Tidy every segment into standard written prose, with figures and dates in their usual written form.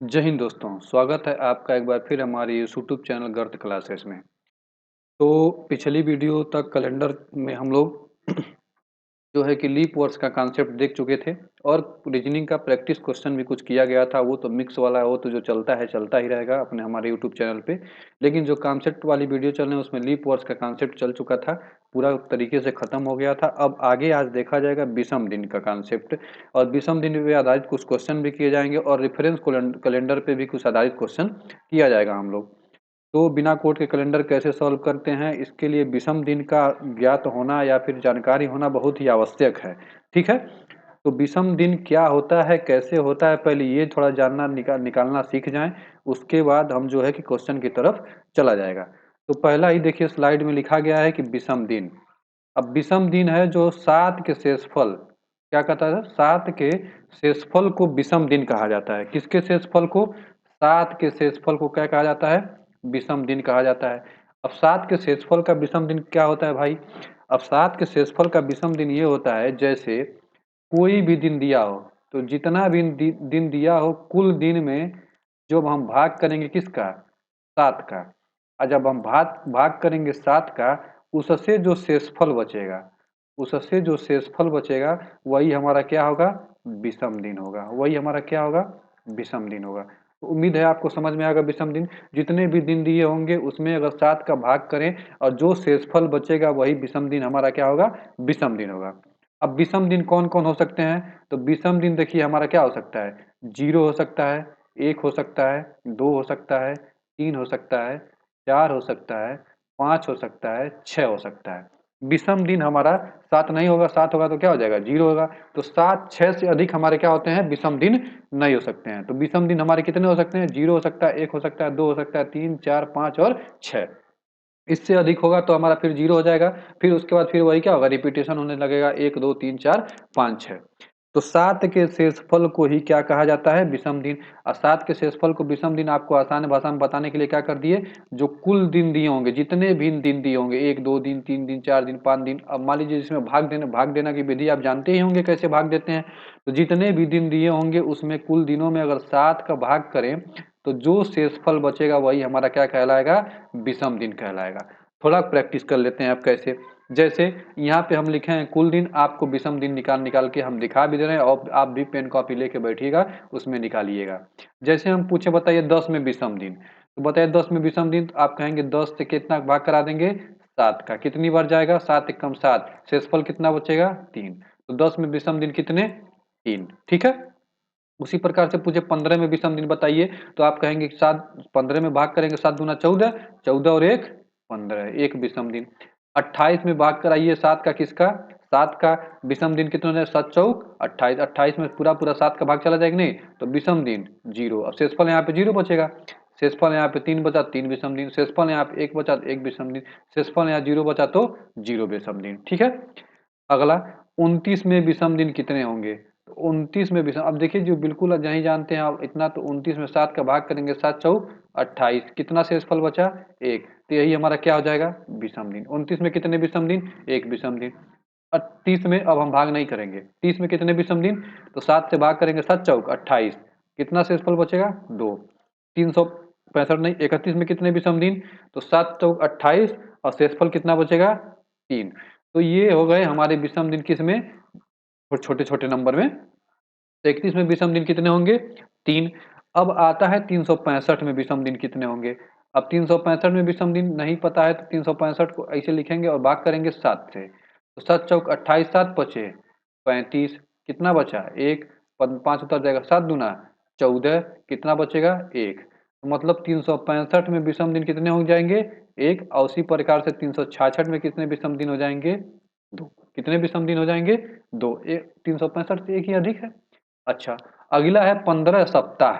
जय हिंद दोस्तों, स्वागत है आपका एक बार फिर हमारे यूट्यूब चैनल गर्त क्लासेस में। तो पिछली वीडियो तक कैलेंडर में हम लोग जो है कि लीप वर्ड्स का कॉन्सेप्ट देख चुके थे और रीजनिंग का प्रैक्टिस क्वेश्चन भी कुछ किया गया था। वो तो मिक्स वाला है, वो तो जो चलता है चलता ही रहेगा अपने हमारे यूट्यूब चैनल पे। लेकिन जो कॉन्सेप्ट वाली वीडियो चल रही है उसमें लीप वर्ड्स का कॉन्सेप्ट चल चुका था, पूरा तरीके से खत्म हो गया था। अब आगे आज देखा जाएगा विषम दिन का कॉन्सेप्ट, और विषम दिन पे आधारित कुछ क्वेश्चन भी किए जाएंगे और रेफरेंस कैलेंडर पे भी कुछ आधारित क्वेश्चन किया जाएगा हम लोग। तो बिना कोड के कैलेंडर कैसे सॉल्व करते हैं, इसके लिए विषम दिन का ज्ञात होना या फिर जानकारी होना बहुत ही आवश्यक है। ठीक है, तो विषम दिन क्या होता है, कैसे होता है, पहले ये थोड़ा जानना निकालना सीख जाएं। उसके बाद हम जो है कि क्वेश्चन की तरफ चला जाएगा। तो पहला ही देखिए, स्लाइड में लिखा गया है कि विषम दिन। अब विषम दिन है जो 7 के शेषफल, क्या कहता है, 7 के शेषफल को विषम दिन कहा जाता है। किसके शेषफल को? 7 के शेषफल को क्या कहा जाता है? विषम दिन कहा जाता है। अब 7 के शेषफल का विषम दिन क्या होता है भाई? अब 7 के शेषफल का विषम दिन ये होता है, जैसे कोई भी दिन दिया हो, तो जितना भी दिन दिया हो, कुल दिन में जब हम भाग करेंगे किसका? 7 का। और जब हम भाग भाग करेंगे 7 का, उससे जो शेषफल बचेगा, उससे जो शेषफल बचेगा वही हमारा क्या होगा? विषम दिन होगा। वही हमारा क्या होगा? विषम दिन होगा। तो उम्मीद है आपको समझ में आएगा। विषम दिन जितने भी दिन दिए होंगे उसमें अगर 7 का भाग करें और जो शेषफल बचेगा वही विषम दिन हमारा क्या होगा? विषम दिन होगा। अब विषम दिन कौन कौन हो सकते हैं? तो विषम दिन देखिए हमारा क्या हो सकता है? 0 हो सकता है, 1 हो सकता है, 2 हो सकता है, 3 हो सकता है, 4 हो सकता है, 5 हो सकता है, 6 हो सकता है। विषम दिन हमारा 7 नहीं होगा, 7 होगा तो क्या हो जाएगा? 0 होगा। तो 7, 6 से अधिक हमारे क्या होते हैं? विषम दिन नहीं हो सकते हैं। तो विषम दिन हमारे कितने हो सकते हैं? 0 हो सकता है, 1 हो सकता है, 2 हो सकता है, 3, 4, 5 और 6। इससे अधिक होगा तो हमारा फिर 0 हो जाएगा। फिर उसके बाद फिर वही क्या होगा? रिपीटेशन होने लगेगा, 1, 2, 3, 4, 5, 6। तो 7 के शेषफल को ही क्या कहा जाता है? विषम दिन। और 7 के शेषफल को विषम दिन आपको आसान भाषा में बताने के लिए क्या कर दिए, जो कुल दिन दिए होंगे, जितने भी दिन दिए होंगे, 1, 2 दिन, 3 दिन, 4 दिन, 5 दिन। अब मान लीजिए इसमें भाग देना की विधि आप जानते ही होंगे कैसे भाग देते हैं। तो जितने भी दिन दिए होंगे उसमें कुल दिनों में अगर 7 का भाग करें तो जो शेषफल बचेगा वही हमारा क्या कहलाएगा? विषम दिन कहलाएगा। थोड़ा प्रैक्टिस कर लेते हैं आप कैसे। जैसे यहाँ पे हम लिखे हैं कुल दिन, आपको विषम दिन निकाल निकाल के हम दिखा भी दे रहे हैं और आप भी पेन कॉपी लेके बैठिएगा, उसमें निकालिएगा। जैसे हम पूछे, बताइए 10 में विषम दिन, तो बताइए 10 में विषम दिन, तो आप कहेंगे 10 से कितना भाग करा देंगे? 7 का। कितनी बार जाएगा? 7 एकम 7, शेषफल कितना बचेगा? 3। तो 10 में विषम दिन कितने? 3। ठीक है। उसी प्रकार से पूछे 15 में विषम दिन बताइए, तो आप कहेंगे 7, 15 में भाग करेंगे, 7 दूना 14, 14 और 1 15, एक विषम दिन। 28 में भाग कराइए 7 का, किसका? 7 का। विषम दिन कितना है? 7 चौक 28, 28 में पूरा पूरा 7 का भाग चला जाएगा नहीं, तो विषम दिन 0। अब शेषफल यहाँ पे 0 बचेगा। शेषफल यहाँ पे 3 बचा, 3 विषम दिन। शेषफल यहाँ पे 1 बचा, 1 विषम दिन। शेषफल यहाँ 0 बचा तो 0 विषम दिन। ठीक है। अगला, 29 में विषम दिन कितने होंगे? तो 29 में विषम, अब देखिए जो बिल्कुल नहीं जानते हैं आप इतना, तो 29 में 7 का भाग करेंगे, 7 चौक 28, कितना शेषफल बचा? 1। तो यही हमारा क्या हो जाएगा? विषम दिन। 29 में कितने विषम दिन? 1 विषम दिन। 30 में अब हम भाग नहीं करेंगे, 30 में कितने विषम दिन? तो 7 से भाग करेंगे, 7 चौक 28, कितना शेषफल बचेगा? 2। 365 नहीं, 31 में कितने विषम दिन? तो 7 चौक 28 और शेषफल कितना बचेगा? 3। तो ये हो गए हमारे विषम दिन किसमें? छोटे छोटे नंबर में। तो 31 में विषम दिन कितने होंगे? 3। अब आता है 365 में विषम दिन कितने होंगे। अब 365 में विषम दिन नहीं पता है तो 365 को ऐसे लिखेंगे और भाग करेंगे 7 से। तो 7 चौक 28, 7 बचे 35, कितना बचा? 1, 5 उतर जाएगा, 7 दूना 14, कितना बचेगा? 1। तो मतलब 365 में विषम दिन कितने हो जाएंगे? 1। और उसी प्रकार से 366 में कितने विषम दिन हो जाएंगे? 2। कितने विषम दिन हो जाएंगे? 2। 365 से एक ही अधिक है। अच्छा, अगला है 15 सप्ताह।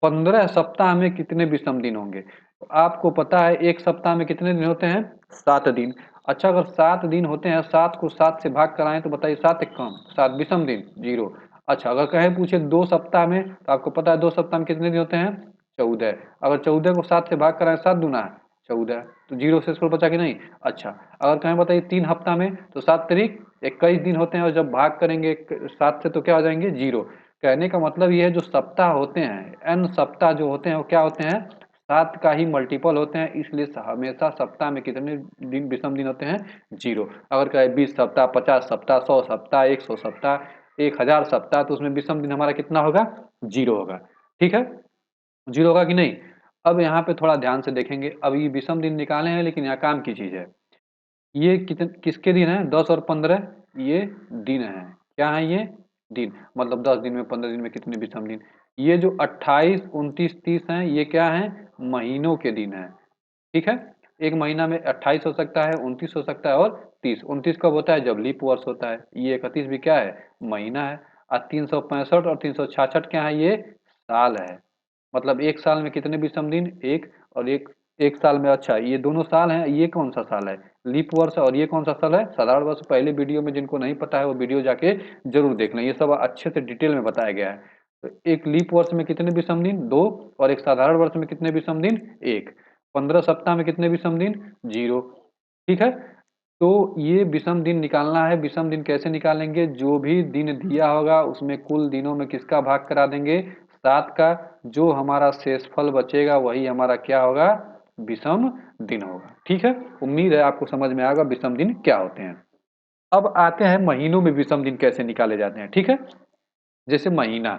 15 सप्ताह में कितने विषम दिन होंगे? तो आपको पता है एक सप्ताह में कितने दिन होते हैं? 7 दिन। अच्छा, अगर 7 दिन होते हैं, 7 को 7 से भाग कराएं तो बताइए 7 एक कम 7 विषम दिन 0। अच्छा, अगर कहे पूछे 2 सप्ताह में, तो आपको पता है 2 सप्ताह में कितने दिन होते हैं? 14। अगर 14 को 7 से भाग कराएं, 7 दूना 14, तो 0 शेषफल बचा कि नहीं? अच्छा, अगर कहें बताइए 3 हफ्ता में, तो 7 तारीख 21 दिन होते हैं और जब भाग करेंगे 7 से तो क्या हो जाएंगे? 0। कहने का मतलब ये है जो सप्ताह होते हैं, n सप्ताह जो होते हैं वो क्या होते हैं, 7 का ही मल्टीपल होते हैं, इसलिए हमेशा सप्ताह में कितने दिन विषम दिन होते हैं, 0। अगर कहे 20 सप्ताह, 50 सप्ताह, 100 सप्ताह, 100 सप्ताह, 1000 सप्ताह, तो उसमें विषम दिन हमारा कितना होगा, 0 होगा। ठीक है, 0 होगा कि नहीं। अब यहाँ पे थोड़ा ध्यान से देखेंगे, अब ये विषम दिन निकाले हैं, लेकिन यहाँ काम की चीज है, ये कितने किसके दिन है, 10 और 15, ये दिन है, क्या है ये, दिन। मतलब 10 दिन में, 15 दिन में कितने विषम दिन। ये जो 28 29 30 हैं, ये क्या है, महीनों के दिन है। ठीक है, एक महीना में 28 हो सकता है, 29 हो सकता है और 30। 29 कब होता है, जब लीप वर्ष होता है। ये 31 भी क्या है, महीना है। और 365 और 366 क्या है, ये साल है। मतलब एक साल में कितने विषम दिन, एक। और एक, एक साल में, अच्छा ये दोनों साल हैं, ये कौन सा साल है, लीप वर्ष, और ये कौन सा साल है, साधारण वर्ष। पहले वीडियो में जिनको नहीं पता है वो वीडियो जाके जरूर देख लें, ये सब अच्छे से डिटेल में बताया गया है। तो एक लीप वर्ष में कितने विषम दिन, 2। और एक साधारण वर्ष में कितने विषम दिन, 1। 15 सप्ताह में कितने विषम दिन, 0। ठीक है, तो ये विषम दिन निकालना है। विषम दिन कैसे निकालेंगे, जो भी दिन दिया होगा उसमें कुल दिनों में किसका भाग करा देंगे, 7 का। जो हमारा शेषफल बचेगा वही हमारा क्या होगा, विषम दिन होगा। ठीक है, उम्मीद है आपको समझ में आएगा विषम दिन क्या होते हैं। अब आते हैं महीनों में विषम दिन कैसे निकाले जाते हैं। ठीक है, जैसे महीना,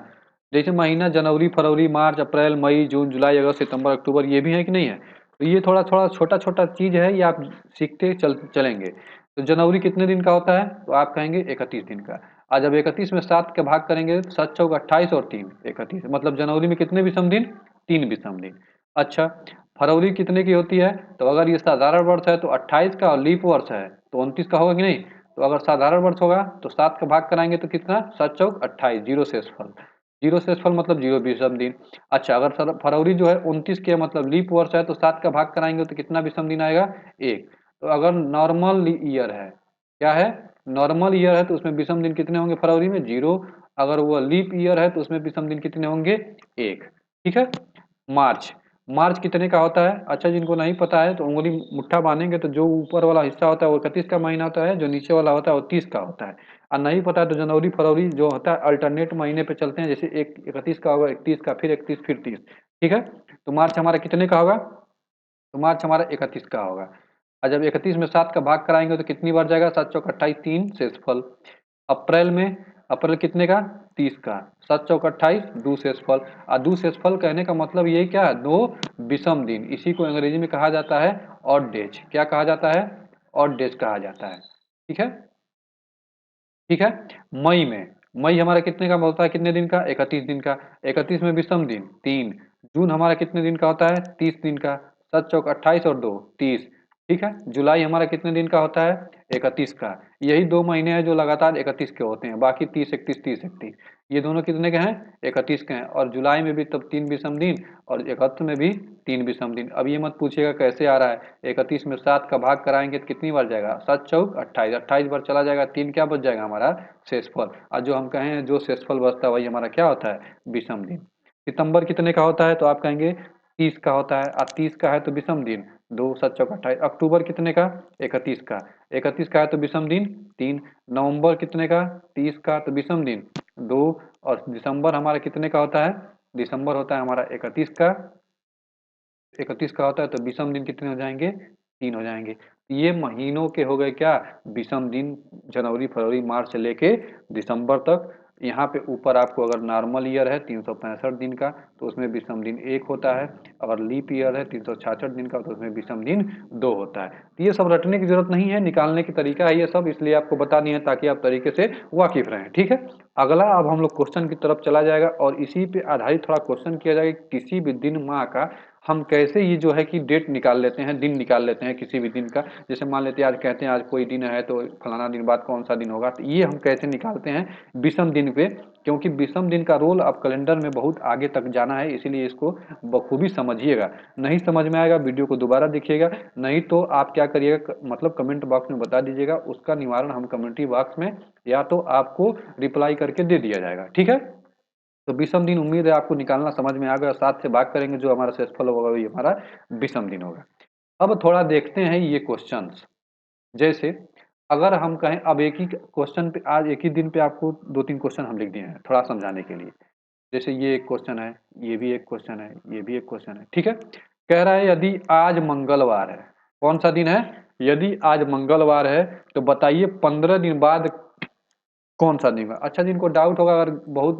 जैसे महीना जनवरी फरवरी मार्च अप्रैल मई जून जुलाई अगस्त सितंबर अक्टूबर, ये भी है कि नहीं है। तो ये थोड़ा थोड़ा छोटा छोटा चीज है, ये आप सीखते चलेंगे। तो जनवरी कितने दिन का होता है, तो आप कहेंगे 31 दिन का। आज जब 31 में 7 का भाग करेंगे, 7 चौक 28 और 3 31, मतलब जनवरी में कितने विषम दिन, 3 विषम दिन। अच्छा, फरवरी कितने की होती है, तो अगर ये साधारण वर्ष है तो 28 का, और लीप वर्ष है तो 29 का होगा कि नहीं। तो अगर साधारण वर्ष होगा तो 7 का भाग कराएंगे तो कितना, 7 चौक 28, जीरो शेषफल। जीरो शेषफल मतलब जीरो विषम दिन। अच्छा, अगर फरवरी जो है 29 के मतलब लीप वर्ष है तो 7 का भाग कराएंगे तो कितना विषम दिन आएगा, 1। तो अगर नॉर्मल ईयर है, क्या है, नॉर्मल ईयर है, तो उसमें विषम दिन कितने होंगे फरवरी में, 0। अगर वो लीप ईयर है तो उसमें विषम दिन कितने होंगे, 1। ठीक है, मार्च, मार्च कितने का होता है, अच्छा जिनको नहीं पता है तो उंगली मुट्ठा बांधेंगे तो जो ऊपर वाला हिस्सा होता है वो 31 का महीना होता है, जो नीचे वाला होता है वो 30 का होता है। और नहीं पता है तो जनवरी फरवरी जो होता है अल्टरनेट महीने पे चलते हैं, जैसे एक 31 का होगा, 31 का, फिर 31, फिर 30। ठीक है, तो मार्च हमारा कितने का होगा, तो मार्च हमारा 31 का होगा। और जब 31 में 7 का भाग कराएंगे तो कितनी बार जाएगा, 7 चौक 28, 3 शेषफल। अप्रैल में, अप्रैल कितने का, 30 का, 7 चौक 28, 2 शेषफल। और 2 शेषफल कहने का मतलब ये क्या है, 2 विषम दिन। इसी को अंग्रेजी में कहा जाता है ऑड डेज। क्या कहा जाता है, ऑड डेज कहा जाता है। ठीक है, ठीक है। मई में, मई हमारा कितने का होता है, कितने दिन का, 31 दिन का। 31 में विषम दिन 3। जून हमारा कितने दिन का होता है, 30 दिन का। 7 चौक 28 और 2, 30। ठीक है, जुलाई हमारा कितने दिन का होता है, 31 का। यही 2 महीने हैं जो लगातार 31 के होते हैं, बाकी 30 31 30 31। ये दोनों कितने के हैं, 31 के हैं। और जुलाई में भी तब 3 विषम दिन, और अगस्त में भी 3 विषम दिन। अब ये मत पूछिएगा कैसे आ रहा है, 31 में 7 का भाग कराएंगे तो कितनी बार जाएगा, 7 चौक 28, 28 बार चला जाएगा, 3 क्या बच जाएगा हमारा, शेषफल। और जो हम कहें जो शेषफल बचता है वही हमारा क्या होता है, विषम दिन। सितंबर कितने का होता है, तो आप कहेंगे 30 का होता है, और 30 का है तो विषम दिन 2, 7 चौक 28। अक्टूबर कितने का, 31 का, 31 का है तो विषम दिन 3। नवंबर कितने का, 30 का, तो विषम दिन 2। और दिसंबर हमारा कितने का होता है, दिसंबर होता है हमारा 31 का, 31 का होता है तो विषम दिन कितने हो जाएंगे, 3 हो जाएंगे। ये महीनों के हो गए क्या, विषम दिन, जनवरी फरवरी मार्च से लेके दिसंबर तक। यहाँ पे ऊपर आपको अगर नॉर्मल ईयर है 365 दिन का तो उसमें विषम दिन 1 होता है। अगर लीप ईयर है 366 दिन का तो उसमें विषम दिन 2 होता है। तो ये सब रटने की जरूरत नहीं है, निकालने की तरीका है ये सब, इसलिए आपको बता दिए हैं ताकि आप तरीके से वाकिफ रहें। ठीक है, अगला अब हम लोग क्वेश्चन की तरफ चला जाएगा, और इसी पे आधारित थोड़ा क्वेश्चन किया जाएगा कि किसी भी दिन माह का हम कैसे ये जो है कि डेट निकाल लेते हैं, दिन निकाल लेते हैं किसी भी दिन का। जैसे मान लेते हैं आज कहते हैं आज कोई दिन है तो फलाना दिन बाद कौन सा दिन होगा, तो ये हम कैसे निकालते हैं विषम दिन पे। क्योंकि विषम दिन का रोल अब कैलेंडर में बहुत आगे तक जाना है, इसीलिए इसको बखूबी समझिएगा। नहीं समझ में आएगा वीडियो को दोबारा देखिएगा, नहीं तो आप क्या करिएगा, मतलब कमेंट बॉक्स में बता दीजिएगा, उसका निवारण हम कमेंट बॉक्स में या तो आपको रिप्लाई करके दे दिया जाएगा। ठीक है, तो विषम दिन उम्मीद है आपको निकालना समझ में आ गया। 7 से भाग करेंगे जो हमारा शेषफल होगा वही हमारा विषम दिन होगा। अब थोड़ा देखते हैं ये क्वेश्चंस। जैसे अगर हम कहें अब एक ही क्वेश्चन पे आज एक ही दिन पे आपको 2-3 क्वेश्चन हम लिख दिए हैं, थोड़ा समझाने के लिए। जैसे ये एक क्वेश्चन है, ये भी एक क्वेश्चन है, ये भी एक क्वेश्चन है, ठीक है? कह रहा है यदि आज मंगलवार है, कौन-सा दिन है? यदि आज मंगलवार है, तो बताइए 15 दिन बाद कौन-सा दिन है? अच्छा जिनको डाउट होगा अगर बहुत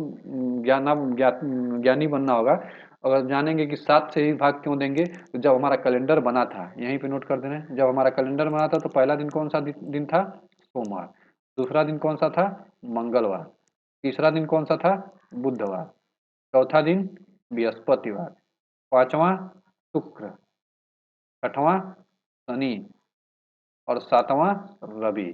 ज्ञानी बनना होगा, अगर जानेंगे कि 7 से ही भाग क्यों देंगे, तो जब हमारा कैलेंडर बना था, यहीं पे नोट कर दे रहे हैं, जब हमारा कैलेंडर बना था तो पहला दिन कौन-सा दिन था? सोमवार। दूसरा दिन कौन-सा था? मंगलवार। तीसरा दिन कौन-सा था? बुधवार। चौथा दिन बृहस्पतिवार। पाँचवाँ शुक्र। छठवां शनि और सातवां रवि।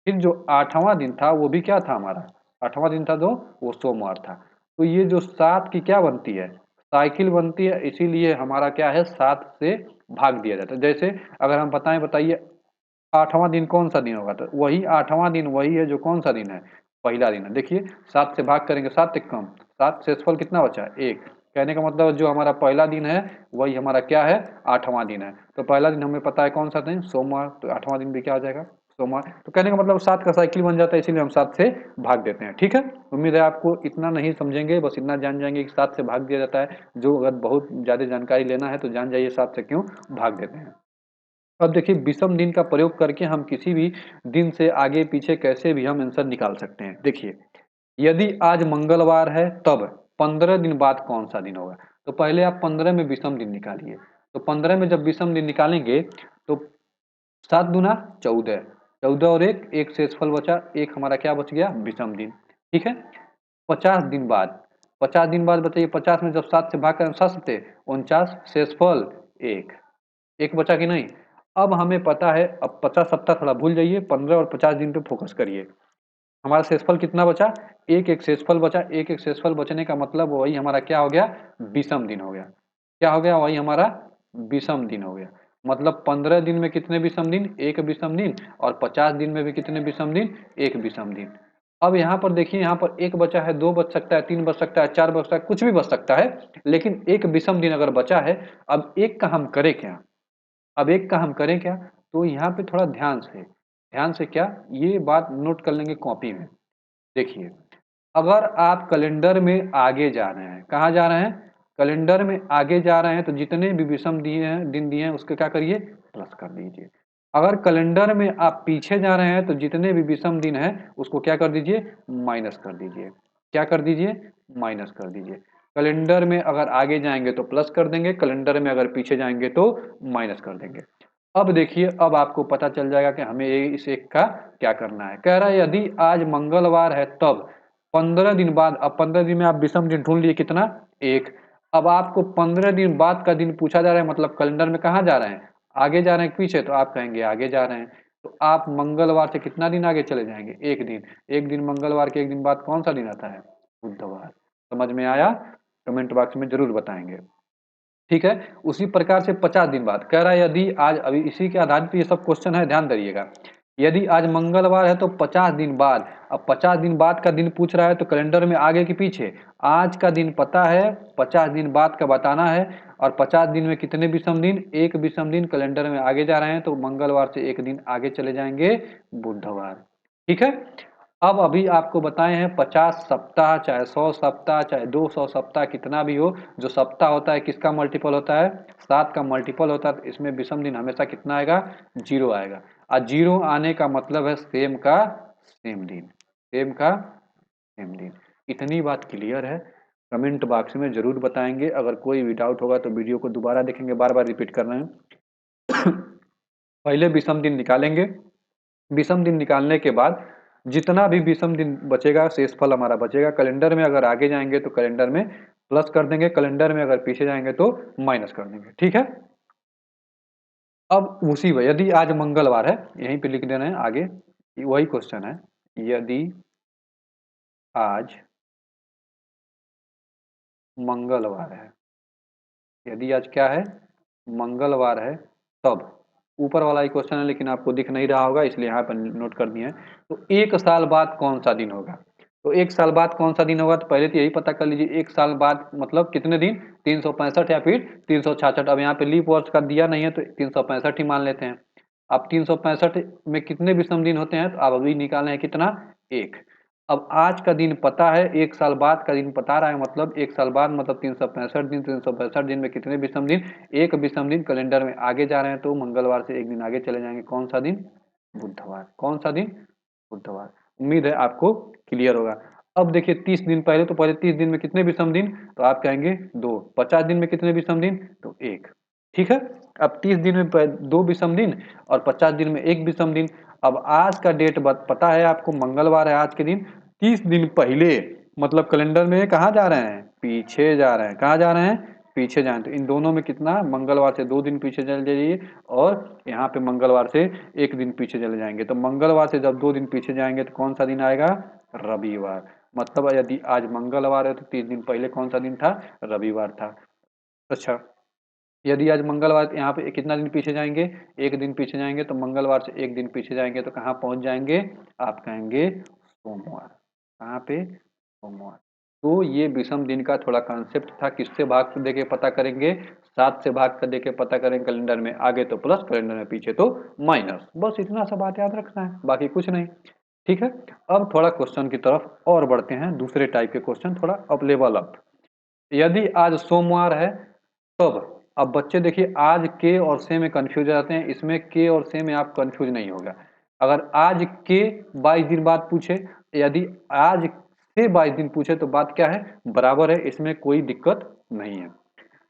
फिर जो 8वां दिन था वो भी क्या था हमारा? 8वां दिन था जो वो सोमवार था। तो ये जो 7 की क्या बनती है? साइकिल बनती है, इसीलिए हमारा क्या है 7 से भाग दिया जाता है। जैसे अगर हम बताइए 8वां दिन कौन-सा दिन होगा? तो वही 8वां दिन वही है जो कौन-सा दिन है? पहला दिन है। देखिए 7 से भाग करेंगे 7 एकम 7 शेषफल कितना बचा? 1। कहने का मतलब जो हमारा पहला दिन है वही हमारा क्या है? 8वां दिन है। तो पहला दिन हमें पता है कौन-सा दिन? सोमवार। तो 8वां दिन भी क्या हो जाएगा? सोमवार। तो कहने का मतलब 7 का साइकिल बन जाता है इसीलिए हम 7 से भाग देते हैं। ठीक है? उम्मीद है आपको इतना नहीं समझेंगे, बस इतना जान जाएँगे कि 7 से भाग दिया जाता है। जो अगर बहुत ज़्यादा जानकारी लेना है तो जान जाइए 7 से क्यों भाग देते हैं। अब देखिए विषम दिन का प्रयोग करके हम किसी भी दिन से आगे पीछे कैसे भी हम आंसर निकाल सकते हैं। देखिए, यदि आज मंगलवार है तब 15 दिन बाद कौन-सा दिन होगा? तो पहले आप 15 में विषम दिन निकालिए। तो 15 में जब विषम दिन निकालेंगे तो 7 दूना 14, 14 और 1 शेषफल बचा, 1 हमारा क्या बच गया? विषम दिन। ठीक है? 50 दिन बाद 50 दिन बाद बताइए 50 में जब 7 से भाग करें 7 सत्ते 49 शेषफल 1, 1 बचा कि नहीं? अब हमें पता है अब 50 सप्ताह थोड़ा भूल जाइए 15 और 50 दिन पे फोकस करिए। हमारा शेषफल कितना बचा? 1-1 शेषफल बचा, 1-1 शेषफल बचने का मतलब वही हमारा क्या हो गया? विषम दिन हो गया। क्या हो गया? वही हमारा विषम दिन हो गया। मतलब 15 दिन में कितने विषम दिन? 1 विषम दिन और 50 दिन में भी कितने विषम दिन? 1 विषम दिन। अब यहाँ पर देखिए यहाँ पर 1 बचा है, 2 बच सकता है, 3 बच सकता है, 4 बच सकता है, कुछ भी बच सकता है। लेकिन 1 विषम दिन अगर बचा है, अब 1 का हम करें क्या? अब एक का हम करें क्या? तो यहाँ पे थोड़ा ध्यान से क्या? ये बात नोट कर लेंगे कॉपी में। देखिए, अगर आप कैलेंडर में आगे जा रहे हैं, कहाँ जा रहे हैं? कैलेंडर में आगे जा रहे हैं तो जितने भी विषम दिए हैं दिन दिए हैं उसके क्या करिए? प्लस कर दीजिए। अगर कैलेंडर में आप पीछे जा रहे हैं तो जितने भी विषम दिन हैं उसको क्या कर दीजिए? माइनस कर दीजिए। क्या कर दीजिए? माइनस कर दीजिए। कैलेंडर में अगर आगे जाएँगे तो प्लस कर देंगे, कैलेंडर में अगर पीछे जाएँगे तो माइनस कर देंगे। अब देखिए, अब आपको पता चल जाएगा कि हमें इस एक का क्या करना है। कह रहा है यदि आज मंगलवार है तब 15 दिन बाद, अब 15 दिन में आप विषम दिन ढूंढ लिए कितना? 1। अब आपको 15 दिन बाद का दिन पूछा जा रहा है मतलब कैलेंडर में कहाँ जा रहे हैं? आगे जा रहे हैं कि पीछे? तो आप कहेंगे आगे जा रहे हैं। तो आप मंगलवार से कितना दिन आगे चले जाएंगे? 1 दिन। 1 दिन मंगलवार के 1 दिन बाद कौन सा दिन आता है? बुधवार। समझ में आया? कमेंट बॉक्स में जरूर बताएंगे। ठीक है? उसी प्रकार से 50 दिन बाद कह रहा है यदि आज अभी इसी के आधार पे ये सब क्वेश्चन है, ध्यान दीजिएगा। यदि आज मंगलवार है तो 50 दिन बाद, अब 50 दिन बाद का दिन पूछ रहा है तो कैलेंडर में आगे कि पीछे? आज का दिन पता है, 50 दिन बाद का बताना है और 50 दिन में कितने विषम दिन? 1 विषम दिन कैलेंडर में आगे जा रहे हैं तो मंगलवार से 1 दिन आगे चले जाएंगे बुधवार। ठीक है? अब अभी आपको बताए हैं 50 सप्ताह, चाहे 100 सप्ताह, चाहे 200 सप्ताह कितना भी हो, जो सप्ताह होता है किसका मल्टीपल होता है? 7 का मल्टीपल होता है, तो इसमें विषम दिन हमेशा कितना आएगा? 0 आएगा। और 0 आने का मतलब है सेम का सेम दिन, सेम का सेम दिन। इतनी बात क्लियर है? कमेंट बॉक्स में जरूर बताएंगे। अगर कोई भी डाउट होगा तो वीडियो को दोबारा देखेंगे, बार-बार रिपीट कर रहे हैं। पहले विषम दिन निकालेंगे, विषम दिन निकालने के बाद जितना भी विषम दिन बचेगा शेषफल हमारा बचेगा। कैलेंडर में अगर आगे जाएंगे तो कैलेंडर में प्लस कर देंगे, कैलेंडर में अगर पीछे जाएंगे तो माइनस कर देंगे। ठीक है? अब उसी में यदि आज मंगलवार है, यहीं पे लिख देना है आगे, वही क्वेश्चन है। यदि आज मंगलवार है, यदि आज क्या है? मंगलवार है तब, ऊपर वाला ही क्वेश्चन है लेकिन आपको दिख नहीं रहा होगा इसलिए यहाँ पर नोट कर दिए हैं। तो 1 साल बाद कौन सा दिन होगा? तो 1 साल बाद कौन सा दिन होगा? तो पहले तो यही पता कर लीजिए 1 साल बाद मतलब कितने दिन? 365 या फिर 366। अब यहाँ पे लीप वर्ष का दिया नहीं है तो 365 ही मान लेते हैं। अब 365 में कितने विषम दिन होते हैं, तो आप अभी निकाले हैं कितना, 1। अब आज का दिन पता है, 1 साल बाद का दिन बता रहा है, मतलब 1 साल बाद मतलब 365 दिन, 365 दिन में कितने विषम दिन, 1 विषम दिन कैलेंडर में आगे जा रहे हैं, तो मंगलवार से 1 दिन आगे चले जाएंगे, कौन सा दिन, बुधवार। कौन सा दिन, बुधवार। उम्मीद है आपको क्लियर होगा। अब देखिए 30 दिन पहले, तो पहले 30 दिन में कितने विषम दिन, तो आप कहेंगे 2। 50 दिन में कितने विषम दिन, तो 1। ठीक है। अब 30 दिन में 2 विषम दिन और 50 दिन में 1 विषम दिन। अब आज का डेट पता है आपको, मंगलवार है आज के दिन। 30 दिन पहले मतलब कैलेंडर में कहाँ जा रहे हैं, पीछे जा रहे हैं। कहाँ जा रहे हैं, पीछे जाएं, तो इन दोनों में कितना, मंगलवार से 2 दिन पीछे चले जाइए और यहाँ पे मंगलवार से 1 दिन पीछे चले जाएंगे। तो मंगलवार से जब 2 दिन पीछे जाएंगे तो कौन सा दिन आएगा, रविवार। मतलब यदि आज मंगलवार है तो 30 दिन पहले कौन सा दिन था, रविवार था। अच्छा, यदि आज मंगलवार, यहाँ पे कितना दिन पीछे जाएंगे, 1 दिन पीछे जाएंगे, तो मंगलवार से 1 दिन पीछे जाएंगे तो कहाँ पहुंच जाएंगे, आप कहेंगे सोमवार। कहाँ पे, सोमवार। तो ये विषम दिन का थोड़ा कॉन्सेप्ट था, किससे भाग दे के पता करेंगे, 7 से भाग कर दे के पता करेंगे, कैलेंडर में आगे तो प्लस, कैलेंडर में पीछे तो माइनस। बस इतना सा बात याद रखना है, बाकी कुछ नहीं। ठीक है। अब थोड़ा क्वेश्चन की तरफ और बढ़ते हैं, दूसरे टाइप के क्वेश्चन, थोड़ा अप लेवल अप। यदि आज सोमवार है तब, अब बच्चे देखिए आज के और से में कंफ्यूज हो जाते हैं, इसमें के और से में आप कंफ्यूज नहीं होगा। अगर आज के 22 दिन बाद पूछे, यदि आज से 22 दिन पूछे तो बात क्या है, बराबर है, इसमें कोई दिक्कत नहीं है।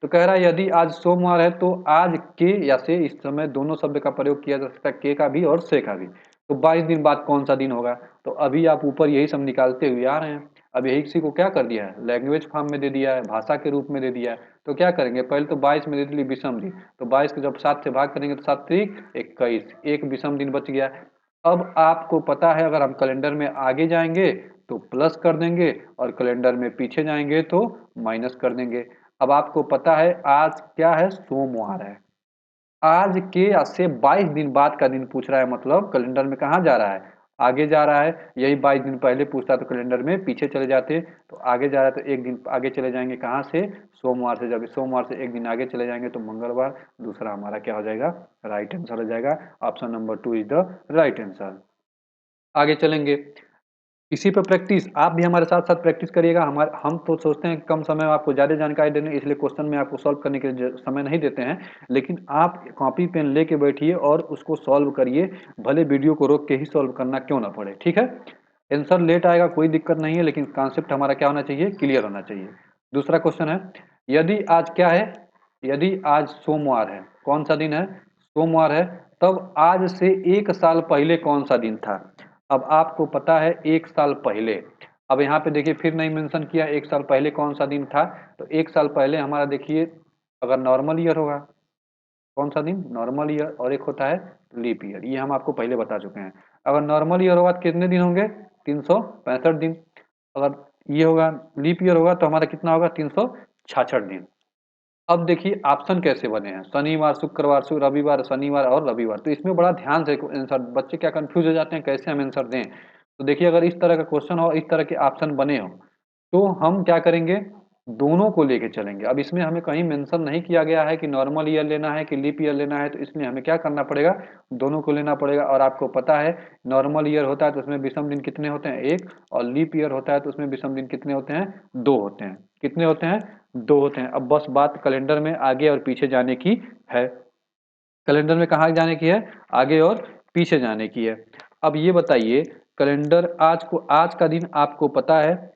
तो कह रहा है यदि आज सोमवार है तो आज के या से, इस समय दोनों शब्द का प्रयोग किया जा सकता है, के का भी और से का भी। तो 22 दिन बाद कौन सा दिन होगा, तो अभी आप ऊपर यही सब निकालते हुए आ रहे हैं। अब यही किसी को क्या कर दिया है, लैंग्वेज फॉर्म में दे दिया है, भाषा के रूप में दे दिया है। तो क्या करेंगे, पहले तो 22 में दे दिए विषम दिन, तो 22 को जब 7 से भाग करेंगे तो 7 त्रिक 21, एक विषम दिन बच गया। अब आपको पता है अगर हम कैलेंडर में आगे जाएंगे तो प्लस कर देंगे और कैलेंडर में पीछे जाएंगे तो माइनस कर देंगे। अब आपको पता है आज क्या है, सोमवार है। आज के या से 22 दिन बाद का दिन पूछ रहा है, मतलब कैलेंडर में कहाँ जा रहा है, आगे जा रहा है। यही 22 दिन पहले पूछता तो कैलेंडर में पीछे चले जाते, तो आगे जा रहा है तो 1 दिन आगे चले जाएंगे, कहाँ से, सोमवार से। जब सोमवार से 1 दिन आगे चले जाएंगे तो मंगलवार। दूसरा हमारा क्या हो जाएगा, राइट आंसर हो जाएगा। Option number 2 is the right answer. आगे चलेंगे, इसी पे प्रैक्टिस आप भी हमारे साथ साथ प्रैक्टिस करिएगा। हम तो सोचते हैं कम समय में आपको ज़्यादा जानकारी देने, इसलिए क्वेश्चन में आपको सॉल्व करने के लिए समय नहीं देते हैं। लेकिन आप कॉपी पेन लेके बैठिए और उसको सॉल्व करिए, भले वीडियो को रोक के ही सॉल्व करना क्यों ना पड़े। ठीक है। आंसर लेट आएगा कोई दिक्कत नहीं है, लेकिन कॉन्सेप्ट हमारा क्या होना चाहिए, क्लियर होना चाहिए। दूसरा क्वेश्चन है, यदि आज क्या है, यदि आज सोमवार है, कौन सा दिन है, सोमवार है, तब आज से 1 साल पहले कौन सा दिन था। अब आपको पता है 1 साल पहले, अब यहाँ पे देखिए फिर नहीं मेंशन किया 1 साल पहले कौन सा दिन था। तो 1 साल पहले हमारा देखिए, अगर नॉर्मल ईयर होगा, कौन सा दिन, नॉर्मल ईयर, और एक होता है लीप ईयर, ये हम आपको पहले बता चुके हैं। अगर नॉर्मल ईयर होगा तो कितने दिन होंगे, 365 दिन। अगर ये होगा लीप ईयर होगा तो हमारा कितना होगा, 366 दिन। अब देखिए ऑप्शन कैसे बने हैं, शनिवार शुक्रवार रविवार, शनिवार और रविवार। तो इसमें बड़ा ध्यान से आंसर, बच्चे क्या कंफ्यूज हो जाते हैं कैसे हम आंसर दें। तो देखिए अगर इस तरह का क्वेश्चन हो, इस तरह के ऑप्शन बने हो, तो हम क्या करेंगे, दोनों को लेके चलेंगे। अब इसमें हमें कहीं मेंशन नहीं किया गया है कि नॉर्मल ईयर लेना है कि लीप ईयर लेना है, तो इसलिए हमें क्या करना पड़ेगा, दोनों को लेना पड़ेगा। और आपको पता है नॉर्मल ईयर होता है तो उसमें विषम दिन कितने होते हैं, 1, और लीप ईयर होता है तो उसमें विषम दिन कितने होते हैं, 2 होते हैं। कितने होते हैं, 2 होते हैं। अब बस बात कैलेंडर में आगे और पीछे जाने की है। कैलेंडर में कहाँ जाने की है, आगे और पीछे जाने की है। अब ये बताइए, कैलेंडर आज का दिन आपको पता है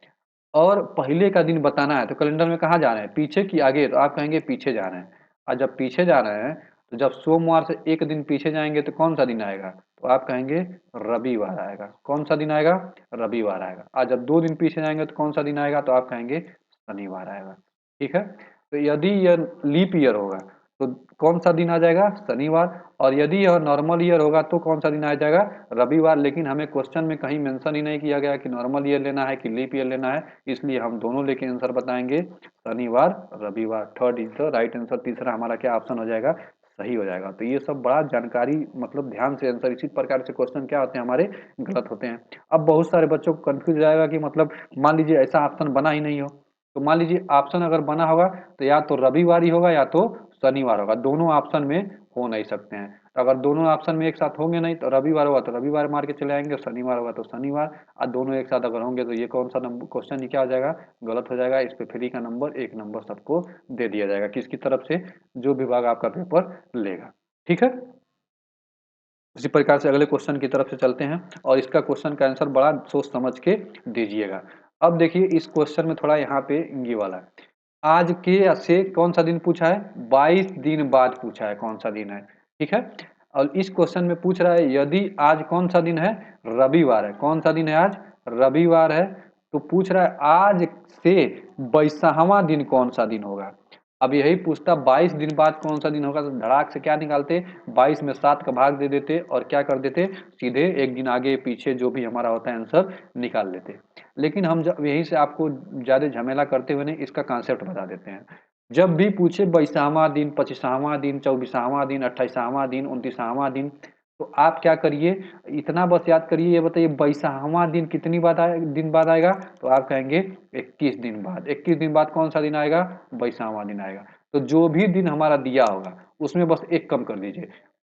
और पहले का दिन बताना है, तो कैलेंडर में कहाँ जाना है, पीछे की आगे, तो आप कहेंगे पीछे जाना है। और जब पीछे जाना है तो जब सोमवार से 1 दिन पीछे जाएंगे तो कौन सा दिन आएगा, तो आप कहेंगे रविवार आएगा। कौन सा दिन आएगा, रविवार आएगा। और जब 2 दिन पीछे जाएंगे तो कौन सा दिन आएगा, तो आप कहेंगे शनिवार आएगा। ठीक है। तो यदि यह लीप ईयर होगा तो कौन सा दिन आ जाएगा, शनिवार। और यदि यह नॉर्मल ईयर होगा तो कौन सा दिन आ जाएगा, रविवार। लेकिन हमें क्वेश्चन में कहीं मेंशन ही नहीं किया गया कि नॉर्मल ईयर लेना है कि लीप ईयर लेना है, इसलिए हम दोनों लेके आंसर बताएंगे, शनिवार रविवार। Third is the right answer. तीसरा हमारा क्या ऑप्शन हो जाएगा, सही हो जाएगा। तो ये सब बड़ा जानकारी, मतलब ध्यान से आंसर, इसी प्रकार से क्वेश्चन क्या होते हैं हमारे, गलत होते हैं। अब बहुत सारे बच्चों को कंफ्यूज जाएगा कि मतलब मान लीजिए ऐसा ऑप्शन बना ही नहीं हो, तो मान लीजिए ऑप्शन अगर बना होगा तो या तो रविवार ही होगा या तो शनिवार होगा। दोनों ऑप्शन में हो नहीं सकते हैं। तो अगर दोनों ऑप्शन में एक साथ होंगे नहीं तो रविवार होगा तो रविवार मार के चले आएंगे, शनिवार होगा तो शनिवार, और दोनों एक साथ अगर होंगे तो ये कौन सा नंबर क्वेश्चन ही क्या हो जाएगा, गलत हो जाएगा। इस पे फ्री का नंबर 1 नंबर सबको दे दिया जाएगा, किसकी तरफ से, जो विभाग आपका पेपर लेगा। ठीक है, इसी प्रकार से अगले क्वेश्चन की तरफ से चलते हैं और इसका क्वेश्चन का आंसर बड़ा सोच समझ के दीजिएगा। अब देखिए इस क्वेश्चन में थोड़ा यहाँ पे ये वाला है, आज के से कौन सा दिन पूछा है, 22 दिन बाद पूछा है कौन सा दिन है। ठीक है, और इस क्वेश्चन में पूछ रहा है यदि आज कौन सा दिन है, रविवार है। कौन सा दिन है आज, रविवार है। तो पूछ रहा है आज से 22वां दिन कौन सा दिन होगा। अब यही पूछता 22 दिन बाद कौन सा दिन होगा, तो धड़ाक से क्या निकालते, 22 में 7 का भाग दे देते और क्या कर देते, सीधे एक दिन आगे पीछे जो भी हमारा होता है आंसर निकाल लेते। लेकिन हम जब यहीं से आपको ज्यादा झमेला करते हुए नहीं इसका कॉन्सेप्ट बता देते हैं। जब भी पूछे 22वां दिन, 25वां दिन, 24वां दिन, 28वां दिन, 29वां दिन, तो आप क्या करिए, इतना बस याद करिए, ये बताइए 22वां दिन कितनी दिन बाद आएगा, तो आप कहेंगे 21 दिन बाद। 21 दिन बाद कौन सा दिन आएगा, 22वां दिन आएगा। तो जो भी दिन हमारा दिया होगा उसमें बस एक कम कर दीजिए।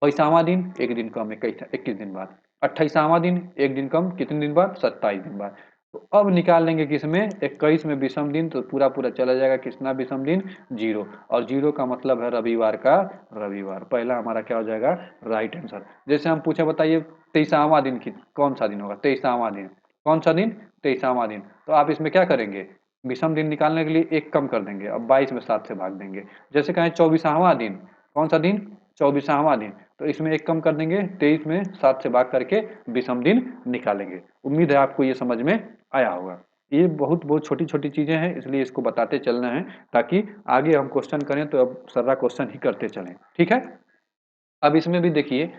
22वां दिन एक दिन कम, 21 दिन बाद। 28वां दिन एक दिन कम, कितने दिन बाद, 27 दिन बाद। तो अब निकाल लेंगे किसमें, 21 में विषम दिन, तो पूरा पूरा चला जाएगा कितना विषम दिन, 0। और 0 का मतलब है रविवार का रविवार। पहला हमारा क्या हो जाएगा, राइट आंसर। जैसे हम पूछे बताइए 23वां दिन की कौन सा दिन होगा, 23वां दिन कौन सा दिन, 23वां दिन। तो आप इसमें क्या करेंगे, विषम दिन निकालने के लिए एक कम कर देंगे, अब 22 में 7 से भाग देंगे। जैसे कहें 24वां दिन, कौन सा दिन, 24वां दिन, तो इसमें एक कम कर देंगे, 23 में 7 से भाग करके विषम दिन निकालेंगे। उम्मीद है आपको ये समझ में आया होगा। ये बहुत बहुत छोटी छोटी चीजें हैं, इसलिए इसको बताते चलना है ताकि आगे हम क्वेश्चन करें तो अब सर्रा क्वेश्चन ही करते चलें। ठीक है, अब इसमें भी देखिए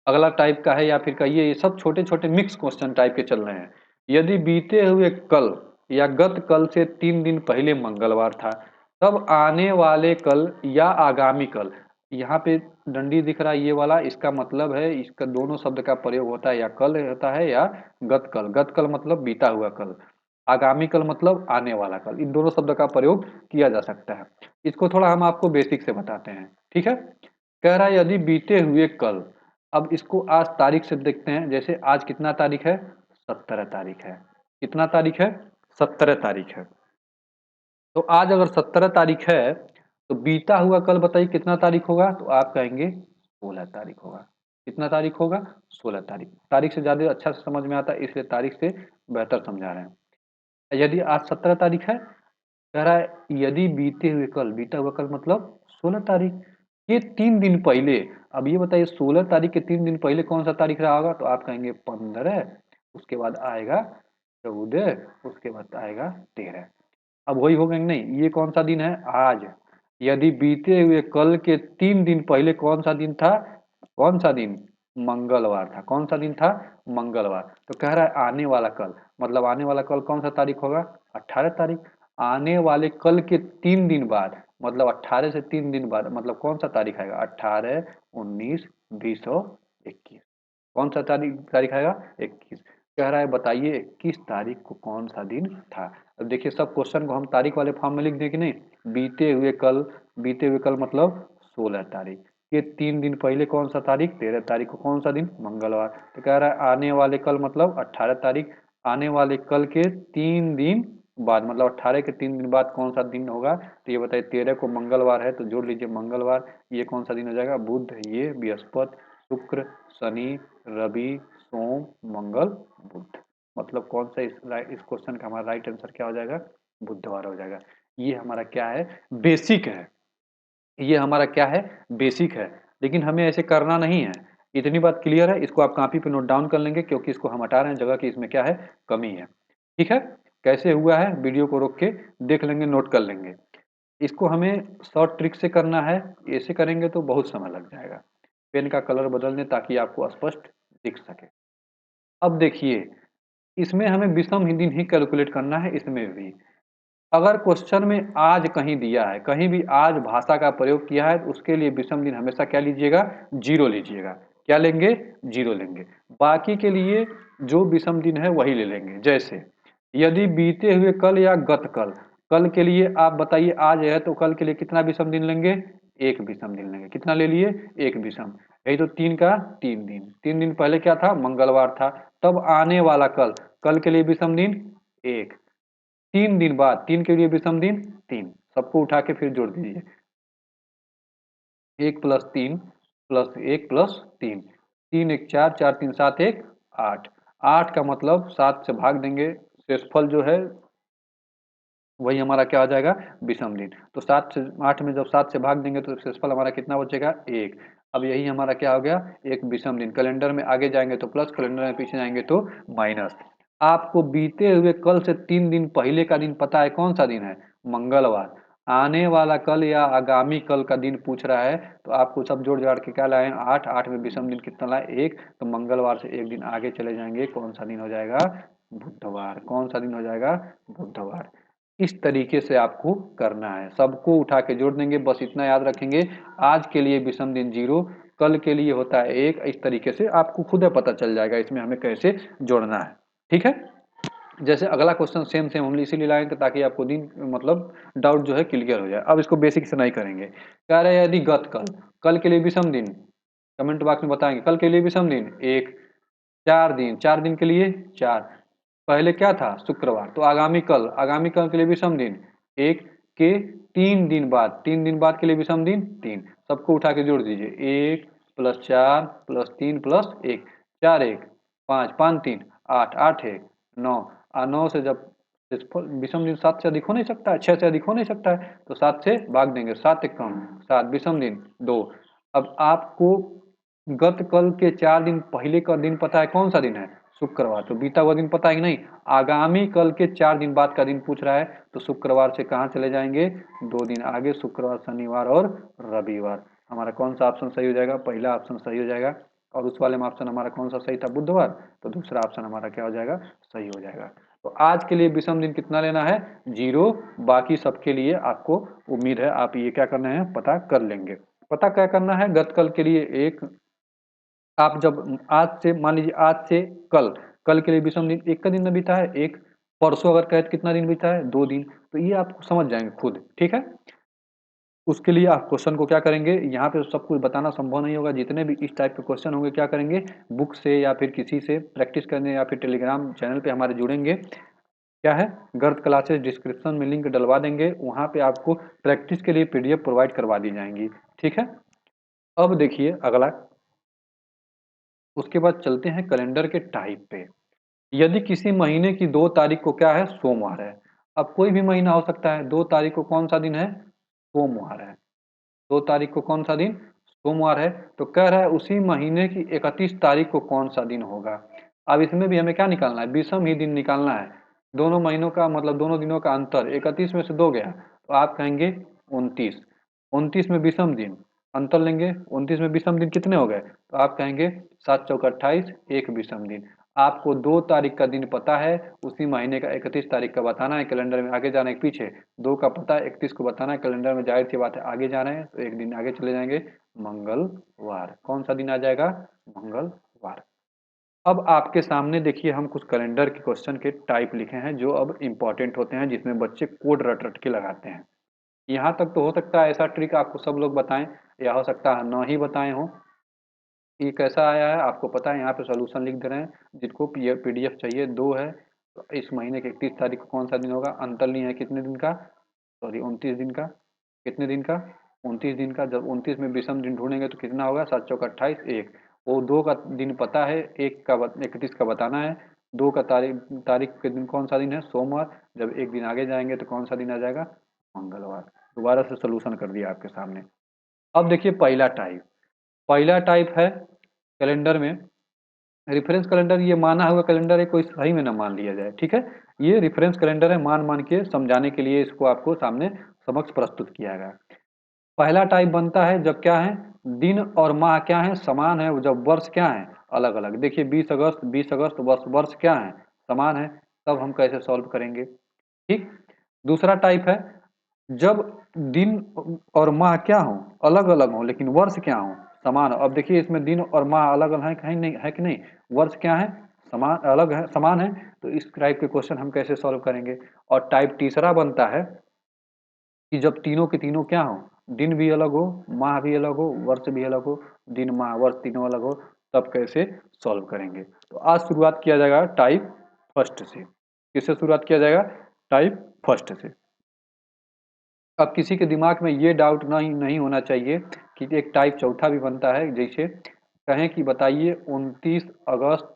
अगला टाइप का है, या फिर कहिए ये सब छोटे छोटे मिक्स क्वेश्चन टाइप के चल रहे हैं। यदि बीते हुए कल या गत कल से 3 दिन पहले मंगलवार था, तब आने वाले कल या आगामी कल, यहाँ पे डंडी दिख रहा है ये वाला, इसका मतलब है इसका दोनों शब्द का प्रयोग होता है, या कल होता है या गत कल। गत कल मतलब बीता हुआ कल, आगामी कल मतलब आने वाला कल, इन दोनों शब्द का प्रयोग किया जा सकता है। इसको थोड़ा हम आपको बेसिक से बताते हैं। ठीक है, कह रहा है यदि बीते हुए कल, अब इसको आज तारीख से देखते हैं। जैसे आज कितना तारीख है, 17 तारीख है। कितना तारीख है, 17 तारीख है। तो आज अगर 17 तारीख है तो बीता हुआ कल बताइए कितना तारीख होगा, तो आप कहेंगे 16 तारीख होगा। कितना तारीख होगा, 16 तारीख। तारीख से ज्यादा अच्छा से समझ में आता है इसलिए तारीख से बेहतर समझा रहे हैं। यदि आज 17 तारीख है, कह रहा है यदि बीते हुए कल, बीता हुआ कल मतलब 16 तारीख, ये 3 दिन पहले। अब ये बताइए 16 तारीख के 3 दिन पहले कौन सा तारीख रहा होगा, तो आप कहेंगे 15, उसके बाद आएगा 14, उसके बाद आएगा 13। अब वही हो गए नहीं, ये कौन सा दिन है, आज। यदि बीते हुए कल के 3 दिन पहले कौन सा दिन था, कौन सा दिन, मंगलवार था। कौन सा दिन था, मंगलवार। तो कह रहा है आने वाला कल, मतलब आने वाला कल कौन सा तारीख होगा, 18 तारीख। आने वाले कल के 3 दिन बाद मतलब 18 से 3 दिन बाद मतलब कौन सा तारीख आएगा, 18, 19, 20 और 21। कौन सा तारीख आएगा, 21। कह रहा है बताइए 21 तारीख को कौन सा दिन था। अब देखिए सब क्वेश्चन को हम तारीख वाले फॉर्म में लिख दें कि नहीं, बीते हुए कल, बीते हुए कल मतलब 16 तारीख। ये 3 दिन पहले कौन सा तारीख, 13 तारीख को कौन सा दिन, मंगलवार। तो कह रहा है आने वाले कल मतलब 18 तारीख। आने वाले कल के 3 दिन बाद मतलब 18 के 3 दिन बाद कौन सा दिन होगा, तो ये बताइए 13 को मंगलवार है तो जोड़ लीजिए मंगलवार। ये कौन सा दिन हो जाएगा, बुध, ये बृहस्पति, शुक्र, शनि, रवि, सोम, मंगल, बुध। मतलब कौन सा इस क्वेश्चन का हमारा राइट आंसर क्या हो जाएगा, बुधवार हो जाएगा। ये हमारा क्या है, बेसिक है। ये हमारा क्या है, बेसिक है। लेकिन हमें ऐसे करना नहीं है। इतनी बात क्लियर है, इसको आप कॉपी पे नोट डाउन कर लेंगे क्योंकि इसको हम हटा रहे हैं जगह की इसमें क्या है, कमी है। ठीक है, कैसे हुआ है वीडियो को रोक के देख लेंगे, नोट कर लेंगे। इसको हमें शॉर्ट ट्रिक से करना है, ऐसे करेंगे तो बहुत समय लग जाएगा। पेन का कलर बदल दें ताकि आपको स्पष्ट दिख सके। अब देखिए इसमें हमें विषम दिन ही कैलकुलेट करना है। इसमें भी अगर क्वेश्चन में आज कहीं दिया है, कहीं भी आज भाषा का प्रयोग किया है, तो उसके लिए विषम दिन हमेशा क्या लीजिएगा, 0 लीजिएगा। क्या लेंगे, 0 लेंगे। बाकी के लिए जो विषम दिन है वही ले लेंगे। जैसे यदि बीते हुए कल या गत कल, कल के लिए आप बताइए आज है तो कल के लिए कितना विषम दिन लेंगे, एक विषम दिन लेंगे। कितना ले लिए? एक विषम। यही तो 3 का 3 दिन। 3 दिन पहले क्या था? मंगलवार था। तब आने वाला कल, कल के लिए विषम दिन 1। 3 दिन बाद 3 के लिए विषम दिन 3। सबको उठा के फिर जोड़ दीजिए। 1 प्लस 3 प्लस 1 प्लस 3। 3 एक 4, 4 3 7 1 8। 8 का मतलब 7 से भाग देंगे, शेषफल जो है वही हमारा क्या हो जाएगा? विषम दिन। तो 7 से 8 में जब 7 से भाग देंगे तो शेषफल हमारा कितना बचेगा? 1। अब यही हमारा क्या हो गया? एक विषम दिन। कैलेंडर में आगे जाएंगे तो प्लस, कैलेंडर में पीछे जाएंगे तो माइनस। आपको बीते हुए कल से 3 दिन पहले का दिन पता है कौन सा दिन है? मंगलवार। आने वाला कल या आगामी कल का दिन पूछ रहा है, तो आपको सब जोड़ जाड़ के क्या लाए? 8। 8 में विषम दिन कितना लाए? 1। तो मंगलवार से एक दिन आगे चले जाएंगे, कौन सा दिन हो जाएगा? बुधवार। कौन सा दिन हो जाएगा? बुधवार। इस तरीके से आपको करना है, सबको उठा के जोड़ देंगे। बस इतना याद रखेंगे, आज के लिए विषम दिन 0, कल के लिए होता है 1। इस तरीके से आपको खुद पता चल जाएगा इसमें हमें कैसे जोड़ना है। ठीक है। जैसे अगला क्वेश्चन सेम सेम हम इसीलिए लाएंगे ताकि आपको दिन मतलब डाउट जो है क्लियर हो जाए। अब इसको बेसिक से नहीं करेंगे। कह रहे हैं यदि गत कल, कल के लिए विषम दिन, कमेंट बॉक्स में बताएंगे कल के लिए विषम दिन 1। 4 दिन, 4 दिन के लिए 4। पहले क्या था? शुक्रवार। तो आगामी कल के लिए विषम दिन 1 के 3 दिन बाद, 3 दिन बाद के लिए विषम दिन 3। सबको उठा के जोड़ दीजिए। 1 प्लस 4 प्लस 3 प्लस 1। 4 1 5, 5 3 8, 8 1 9। 9 से जब विषम दिन 7 से अधिक हो नहीं सकता है, 6 से अधिक हो नहीं सकता है, तो 7 से भाग देंगे। 7 एक कम 7, विषम दिन 2। अब आपको गत कल के 4 दिन पहले का दिन पता है कौन सा दिन है? शुक्रवार। तो बीता हुआ दिन पता है कि नहीं? आगामी कल के 4 दिन बाद का दिन पूछ रहा है, तो शुक्रवार से कहाँ चले जाएंगे? 2 दिन आगे, शुक्रवार, शनिवार और रविवार। हमारा कौन सा ऑप्शन सही हो जाएगा? पहला ऑप्शन सही हो जाएगा। और उस वाले में ऑप्शन हमारा कौन सा सही था? बुधवार। तो दूसरा ऑप्शन हमारा क्या हो जाएगा? सही हो जाएगा। तो आज के लिए विषम दिन कितना लेना है? 0। बाकी सबके लिए आपको उम्मीद है आप ये क्या करना है? पता कर लेंगे। पता क्या करना है? गत कल के लिए 1। आप जब आज से मान लीजिए, आज से कल, कल के लिए विषम दिन 1 का दिन न बीता है 1। परसों अगर कहे तो कितना दिन बीता है? 2 दिन। तो ये आप समझ जाएंगे खुद। ठीक है। उसके लिए आप क्वेश्चन को क्या करेंगे? यहाँ पे सब कुछ बताना संभव नहीं होगा। जितने भी इस टाइप के क्वेश्चन होंगे क्या करेंगे? बुक से या फिर किसी से प्रैक्टिस करने, या फिर टेलीग्राम चैनल पे हमारे जुड़ेंगे। क्या है? गर्त क्लासेस डिस्क्रिप्शन में लिंक डलवा देंगे, वहाँ पे आपको प्रैक्टिस के लिए पीडीएफ प्रोवाइड करवा दी जाएंगी। ठीक है। अब देखिए अगला, उसके बाद चलते हैं कैलेंडर के टाइप पे। यदि किसी महीने की 2 तारीख को क्या है? सोमवार है। अब कोई भी महीना हो सकता है। 2 तारीख को कौन सा दिन है? सोमवार है। 2 तारीख को कौन सा दिन? सोमवार है। तो कह रहा है उसी महीने की 31 तारीख को कौन सा दिन होगा? अब इसमें भी हमें क्या निकालना है? विषम ही दिन निकालना है। दोनों महीनों का मतलब दोनों दिनों का अंतर 31 में से 2 गया, तो आप कहेंगे 29। 29 में विषम दिन, अंतर लेंगे। 29 में विषम दिन कितने हो गए? तो आप कहेंगे 7 चौक 28, एक विषम दिन। आपको 2 तारीख का दिन पता है, उसी महीने का 31 तारीख का बताना है। कैलेंडर में आगे जाने के पीछे 2 का पता है, 31 को बताना है। कैलेंडर में जाहिर सी बात है आगे जा रहे हैं, तो एक दिन आगे चले जाएंगे। मंगलवार। कौन सा दिन आ जाएगा? मंगलवार। अब आपके सामने देखिए हम कुछ कैलेंडर के क्वेश्चन के टाइप लिखे हैं जो अब इम्पोर्टेंट होते हैं, जिसमें बच्चे कोड रट रट के लगाते हैं। यहाँ तक तो हो सकता है ऐसा ट्रिक आपको सब लोग बताएं, या हो सकता है न ही बताए हों। ये कैसा आया है आपको पता है? यहाँ पे सॉल्यूशन लिख दे रहे हैं। जिनको पीडीएफ चाहिए 2 है। तो इस महीने की 31 तारीख को कौन सा दिन होगा? अंतर नहीं है कितने दिन का? सॉरी 29 दिन का। कितने दिन का? 29 दिन का। जब 29 में विषम दिन ढूंढेंगे तो कितना होगा? 7 चौक 28 एक। वो 2 का दिन पता है, 1 का 31 का बताना है। 2 का तारीख के दिन कौन सा दिन है? सोमवार। जब एक दिन आगे जाएंगे तो कौन सा दिन आ जाएगा? मंगलवार। दोबारा से सोल्यूशन कर दिया आपके सामने। अब देखिए पहला टाइप। पहला टाइप है कैलेंडर में रेफरेंस कैलेंडर। ये माना हुआ कैलेंडर है, कोई सही में ना मान लिया जाए। ठीक है। ये रेफरेंस कैलेंडर है, मान मान के समझाने के लिए इसको आपको सामने समक्ष प्रस्तुत किया गया। पहला टाइप बनता है जब क्या है? दिन और माह क्या है? समान है। जब वर्ष क्या है? अलग अलग। देखिए 20 अगस्त वर्ष वर्ष क्या है? समान है। तब हम कैसे सॉल्व करेंगे? ठीक। दूसरा टाइप है जब दिन और माह क्या हो? अलग अलग हो, लेकिन वर्ष क्या हो? समान हो। अब देखिए इसमें दिन और माह अलग अलग है कहीं नहीं, है कि नहीं? वर्ष क्या है? समान, अलग है, समान है। तो इस टाइप के क्वेश्चन हम कैसे सॉल्व करेंगे? और टाइप तीसरा बनता है कि जब तीनों के तीनों क्या हो? दिन भी अलग हो, माह भी अलग हो, वर्ष भी अलग हो, दिन माह वर्ष तीनों अलग हो, तब कैसे सॉल्व करेंगे। तो आज शुरुआत किया जाएगा टाइप फर्स्ट से। किससे शुरुआत किया जाएगा? टाइप फर्स्ट से। अब किसी के दिमाग में ये डाउट नहीं नहीं होना चाहिए कि एक टाइप चौथा भी बनता है। जैसे कहें कि बताइए 29 अगस्त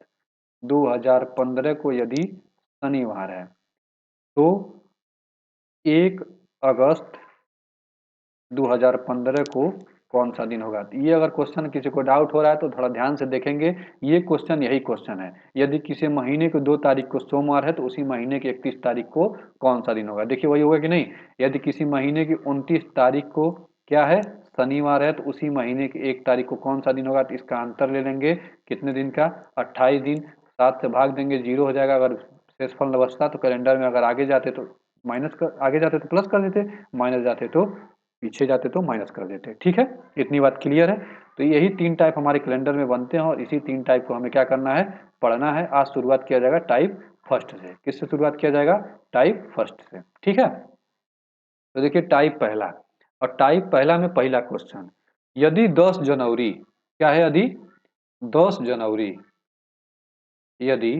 2015 को यदि शनिवार है तो 1 अगस्त 2015 को कौन सा दिन होगा? तो ये अगर क्वेश्चन किसी को डाउट हो रहा है तो थोड़ा ध्यान से देखेंगे। ये क्वेश्चन यही क्वेश्चन है। यदि किसी महीने को 2 तारीख को सोमवार है तो उसी महीने की 31 तारीख को कौन सा दिन होगा? देखिए वही होगा कि नहीं? यदि किसी महीने की 29 तारीख को क्या है? शनिवार है, तो उसी महीने की 1 तारीख को कौन सा दिन होगा? तो इसका अंतर ले लेंगे कितने दिन का? 28 दिन। 7 से भाग देंगे, 0 हो जाएगा। अगर शेषफल न बचता तो कैलेंडर में अगर आगे जाते तो माइनस कर, आगे जाते तो प्लस कर देते, माइनस जाते तो पीछे जाते तो माइनस कर देते। ठीक है, इतनी बात क्लियर है। तो यही 3 टाइप हमारे कैलेंडर में बनते हैं और इसी 3 टाइप को हमें क्या करना है? पढ़ना है। आज शुरुआत किया जाएगा टाइप फर्स्ट से। किससे शुरुआत किया जाएगा? टाइप फर्स्ट से। ठीक है, तो देखिए टाइप पहला, और टाइप पहला में पहला क्वेश्चन, यदि 10 जनवरी क्या है? यदि 10 जनवरी, यदि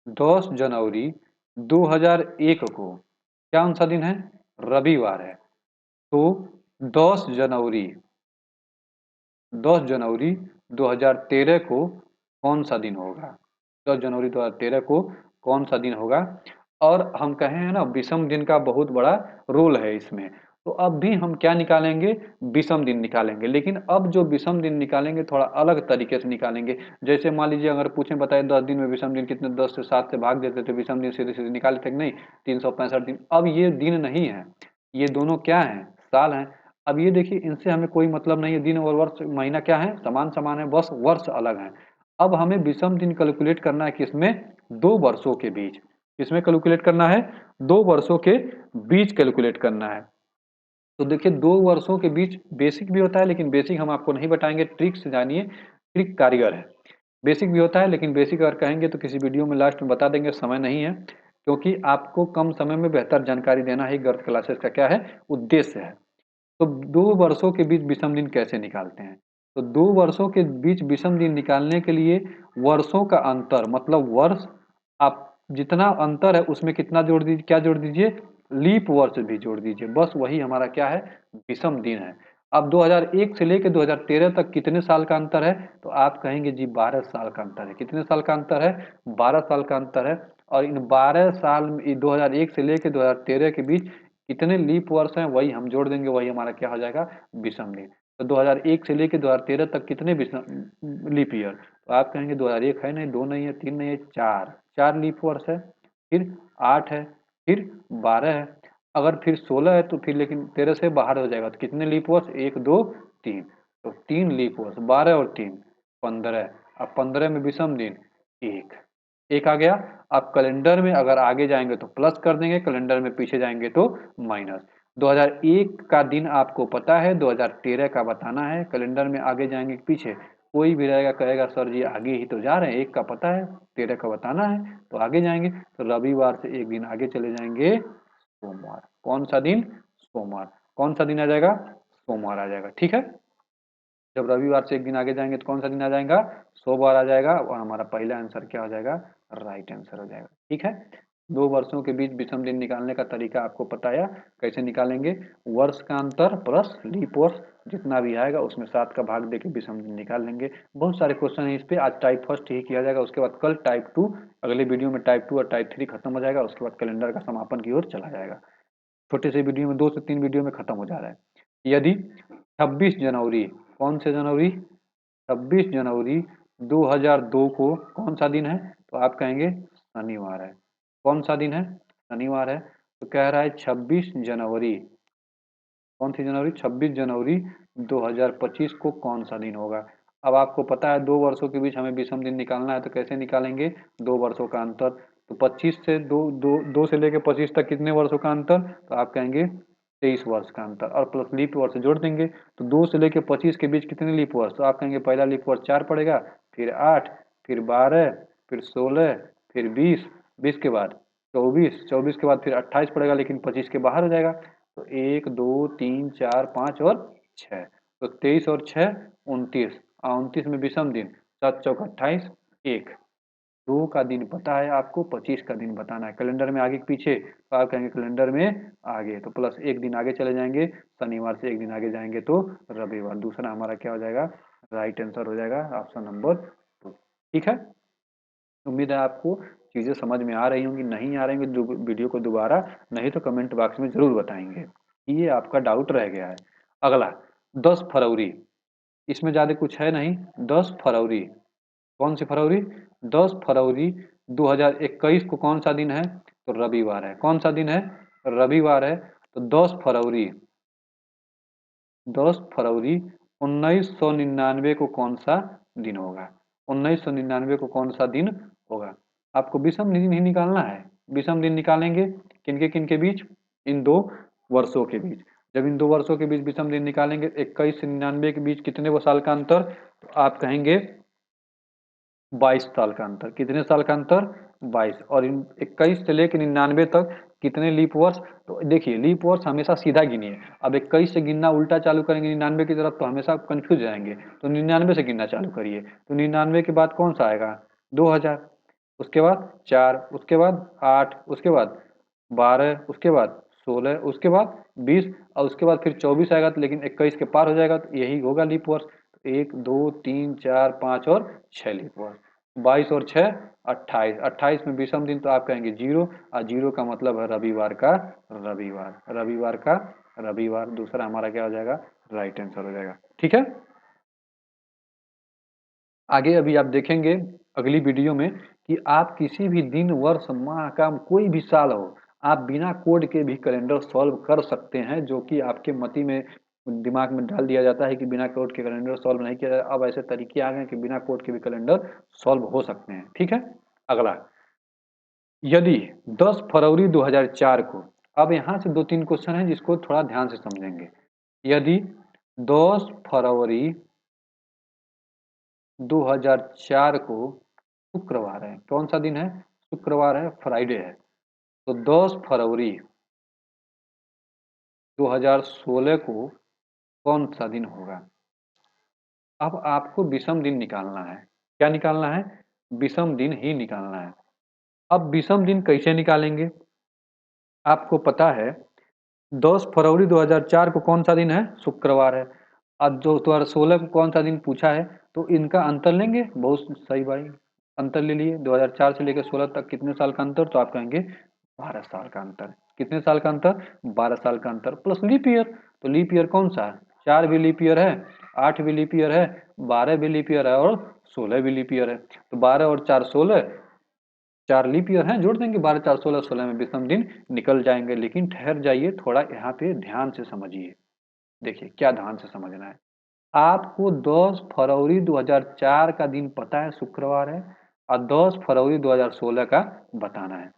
10 जनवरी 2001 को क्या सा दिन है? रविवार है। तो 10 जनवरी 10 जनवरी 2013 को कौन सा दिन होगा? 10 जनवरी 2013 को कौन सा दिन होगा? और हम कहे हैं ना विषम दिन का बहुत बड़ा रोल है इसमें। तो अब भी हम क्या निकालेंगे? विषम दिन निकालेंगे। लेकिन अब जो विषम दिन निकालेंगे थोड़ा अलग तरीके से निकालेंगे। जैसे मान लीजिए अगर पूछें बताइए 10 दिन में विषम दिन कितने? 10 से 7 से भाग देते तो विषम दिन सीधे सीधे निकाल लेते कि नहीं? 365 दिन। अब ये दिन नहीं है, ये दोनों क्या हैं? साल हैं। अब ये देखिए इनसे हमें कोई मतलब नहीं है। दिन और वर्ष महीना क्या है? समान समान है, बस वर्ष अलग है। अब हमें विषम दिन कैलकुलेट करना है किसमें? 2 वर्षों के बीच। किसमें कैलकुलेट करना है? 2 वर्षों के बीच कैलकुलेट करना है। तो देखिए 2 वर्षों के बीच बेसिक भी होता है, लेकिन बेसिक हम आपको नहीं बताएंगे, ट्रिक से जानिए। ट्रिक कारीगर है। बेसिक भी होता है, लेकिन बेसिक अगर कहेंगे तो किसी वीडियो में लास्ट में बता देंगे, समय नहीं है। क्योंकि आपको कम समय में बेहतर जानकारी देना ही गणित क्लासेस का क्या है? उद्देश्य है। तो 2 वर्षों के बीच विषम दिन कैसे निकालते हैं? तो 2 वर्षों के बीच विषम दिन निकालने के लिए वर्षों का अंतर, मतलब वर्ष, आप जितना अंतर है उसमें कितना जोड़ दीजिए? क्या जोड़ दीजिए? लीप वर्ष भी जोड़ दीजिए। बस वही हमारा क्या है? विषम दिन है। अब 2001 से लेकर 2013 तक कितने साल का अंतर है? तो आप कहेंगे जी 12 साल का अंतर है। कितने साल का अंतर है? 12 साल का अंतर है। और इन 12 साल में 2001 से लेकर 2013 के बीच कितने लीप वर्ष हैं वही हम जोड़ देंगे, वही हमारा क्या हो जाएगा? विषम दिन। तो 2001 से लेकर 2013 तक कितने विषम लीप ईयर? तो आप कहेंगे 2001 है नहीं, 2 नहीं है, 3 नहीं है, 4 4 लीप वर्ष है। फिर 8 है, फिर 12 है। अगर फिर 16 है तो फिर लेकिन 13 से बाहर हो जाएगा। तो कितने लीप वर्ष? 1 2 3। तो 3 लीप वर्ष, 12 और 3 15। अब 15 में विषम दिन 1, 1 आ गया। आप कैलेंडर में अगर आगे जाएंगे तो प्लस कर देंगे, कैलेंडर में पीछे जाएंगे तो माइनस। 2001 का दिन आपको पता है, 2013 का बताना है। कैलेंडर में आगे जाएंगे कि पीछे? कोई भी रहेगा कहेगा सर जी आगे ही तो जा रहे हैं, 1 का पता है, 13 का बताना है, तो आगे जाएंगे। तो रविवार से एक दिन आगे चले जाएंगे, सोमवार। कौन सा दिन? सोमवार। कौन सा दिन आ जाएगा? सोमवार आ जाएगा। ठीक है, जब रविवार से एक दिन आगे जाएंगे तो कौन सा दिन आ जाएगा? सोमवार आ जाएगा। और हमारा पहला आंसर क्या हो जाएगा? राइट आंसर हो जाएगा। ठीक है, 2 वर्षों के बीच विषम दिन निकालने का तरीका आपको बताया। कैसे निकालेंगे? वर्ष का अंतर प्लस लीप वर्ष जितना भी आएगा उसमें 7 का भाग देके विषम दिन निकाल लेंगे। बहुत सारे क्वेश्चन है इस पे। आज टाइप फर्स्ट ही किया जाएगा, उसके बाद कल टाइप 2, अगले वीडियो में टाइप 2 और टाइप 3 खत्म हो जाएगा। उसके बाद कैलेंडर का समापन की ओर चला जाएगा। छोटे से वीडियो में 2 से 3 वीडियो में खत्म हो जा रहा है। यदि 26 जनवरी, कौन से जनवरी? 26 जनवरी 2002 को कौन सा दिन है? तो आप कहेंगे शनिवार है। कौन सा दिन है? शनिवार है। तो कह रहा है 26 जनवरी, कौन सी जनवरी? 26 जनवरी 2025 को कौन सा दिन होगा? अब आपको पता है 2 वर्षों के बीच हमें विषम दिन निकालना है, तो कैसे निकालेंगे? 2 वर्षों का अंतर। तो 25 से 2 से लेकर 25 तक कितने वर्षों का अंतर? तो आप कहेंगे 23 वर्ष का अंतर, और प्लस लीप वर्ष जोड़ देंगे। तो 2 से लेकर 25 के बीच कितने लीप वर्ष? तो आप कहेंगे पहला लीप वर्ष 4 पड़ेगा, फिर 8, फिर 12, फिर 16, फिर 20, 20 के बाद 24, 24 के बाद फिर 28 पड़ेगा, लेकिन 25 के बाहर हो जाएगा। तो 1 2 3 4 5 और 6, तो 23 और 6 29, 29 में विषम दिन, 7 चौक 28, 1 2 का दिन पता है आपको, 25 का दिन बताना है। कैलेंडर में आगे के पीछे, तो आप कहेंगे कैलेंडर में आगे, तो प्लस एक दिन आगे चले जाएंगे, शनिवार से एक दिन आगे जाएंगे तो रविवार। दूसरा हमारा क्या हो जाएगा, राइट आंसर हो जाएगा ऑप्शन नंबर 2। ठीक है, उम्मीद है आपको चीजें समझ में आ रही होंगी, नहीं आ रही होंगी वीडियो को दोबारा, नहीं तो कमेंट बॉक्स में जरूर बताएंगे। ये आपका डाउट रह गया है। अगला 10 फरवरी, इसमें ज्यादा कुछ है नहीं। 10 फरवरी, कौन सी फरवरी, 10 फरवरी 2021 को कौन सा दिन है, तो रविवार है। कौन सा दिन है, रविवार है। तो 10 फरवरी, 10 फरवरी 1999 को कौन सा दिन होगा, 1999 को कौन सा दिन होगा। आपको विषम दिन ही निकालना है। विषम दिन निकालेंगे किनके बीच, इन दो वर्षों के बीच। जब इन दो वर्षों के बीच विषम दिन निकालेंगे, 21 से 99 के बीच कितने वो साल का अंतर, तो आप कहेंगे 22 साल का अंतर। कितने साल का अंतर, 22। और इन 21 से लेकर 99 तक कितने लीप वर्ष, तो देखिए लीप वर्ष हमेशा सीधा गिनिए। अब 21 से गिनना उल्टा चालू करेंगे 99 की तरफ, तो हमेशा कंफ्यूज हो जाएंगे। तो 99 से गिनना चालू करिए, तो 99 के बाद कौन सा आएगा, 2000, उसके बाद 4, उसके बाद 8, उसके बाद 12, उसके बाद 16, उसके बाद 20, और उसके बाद फिर 24 आएगा, तो लेकिन 21 के पार हो जाएगा, तो यही होगा लीप वर्ष। 1 2 3 4 5 और 6 लीप वर्ष। 22 और 6 28, 28 में विषम दिन, तो आप कहेंगे 0, और 0 का मतलब है रविवार का रविवार, रविवार का रविवार। दूसरा हमारा क्या हो जाएगा, राइट आंसर हो जाएगा। ठीक है, आगे अभी आप देखेंगे अगली वीडियो में कि आप किसी भी दिन वर्ष माह का कोई भी साल हो, आप बिना कोड के भी कैलेंडर सॉल्व कर सकते हैं, जो कि आपके मति में दिमाग में डाल दिया जाता है कि बिना कोड के कैलेंडर सॉल्व नहीं किया जाता। अब ऐसे तरीके आ गए हैं कि बिना कोड के भी कैलेंडर सॉल्व हो सकते हैं। ठीक है, अगला, यदि 10 फरवरी 2004 को, अब यहाँ से दो तीन क्वेश्चन है जिसको थोड़ा ध्यान से समझेंगे। यदि 10 फरवरी 2004 को शुक्रवार है, कौन सा दिन है, शुक्रवार है, फ्राइडे है, तो 10 फरवरी 2016 को कौन सा दिन होगा। अब आपको विषम दिन निकालना है। क्या निकालना है, विषम दिन ही निकालना है। अब विषम दिन कैसे निकालेंगे, आपको पता है 10 फरवरी 2004 को कौन सा दिन है, शुक्रवार है। अब जो 2016 को कौन सा दिन पूछा है, तो इनका अंतर लेंगे। बहुत सही भाई, अंतर ले लिए। 2004 से लेकर 16 तक कितने साल का अंतर, तो आप कहेंगे 12 साल का अंतर। कितने साल का अंतर, 12 साल का अंतर, प्लस लीप ईयर। तो लीप ईयर कौन सा है, 4 भी लीप ईयर है, 8 भी लीप ईयर है, 12 भी लीप ईयर है, और 16 भी लीप ईयर है। तो 12 और 4 16, 4 लीप ईयर हैं, जोड़ देंगे 12 4 16, 16 में विषम दिन निकल जाएंगे। लेकिन ठहर जाइए थोड़ा, यहाँ पे ध्यान से समझिए। देखिए क्या ध्यान से समझना है, आपको 10 फरवरी 2004 का दिन पता है, शुक्रवार है, और 10 फरवरी 2016 का बताना है।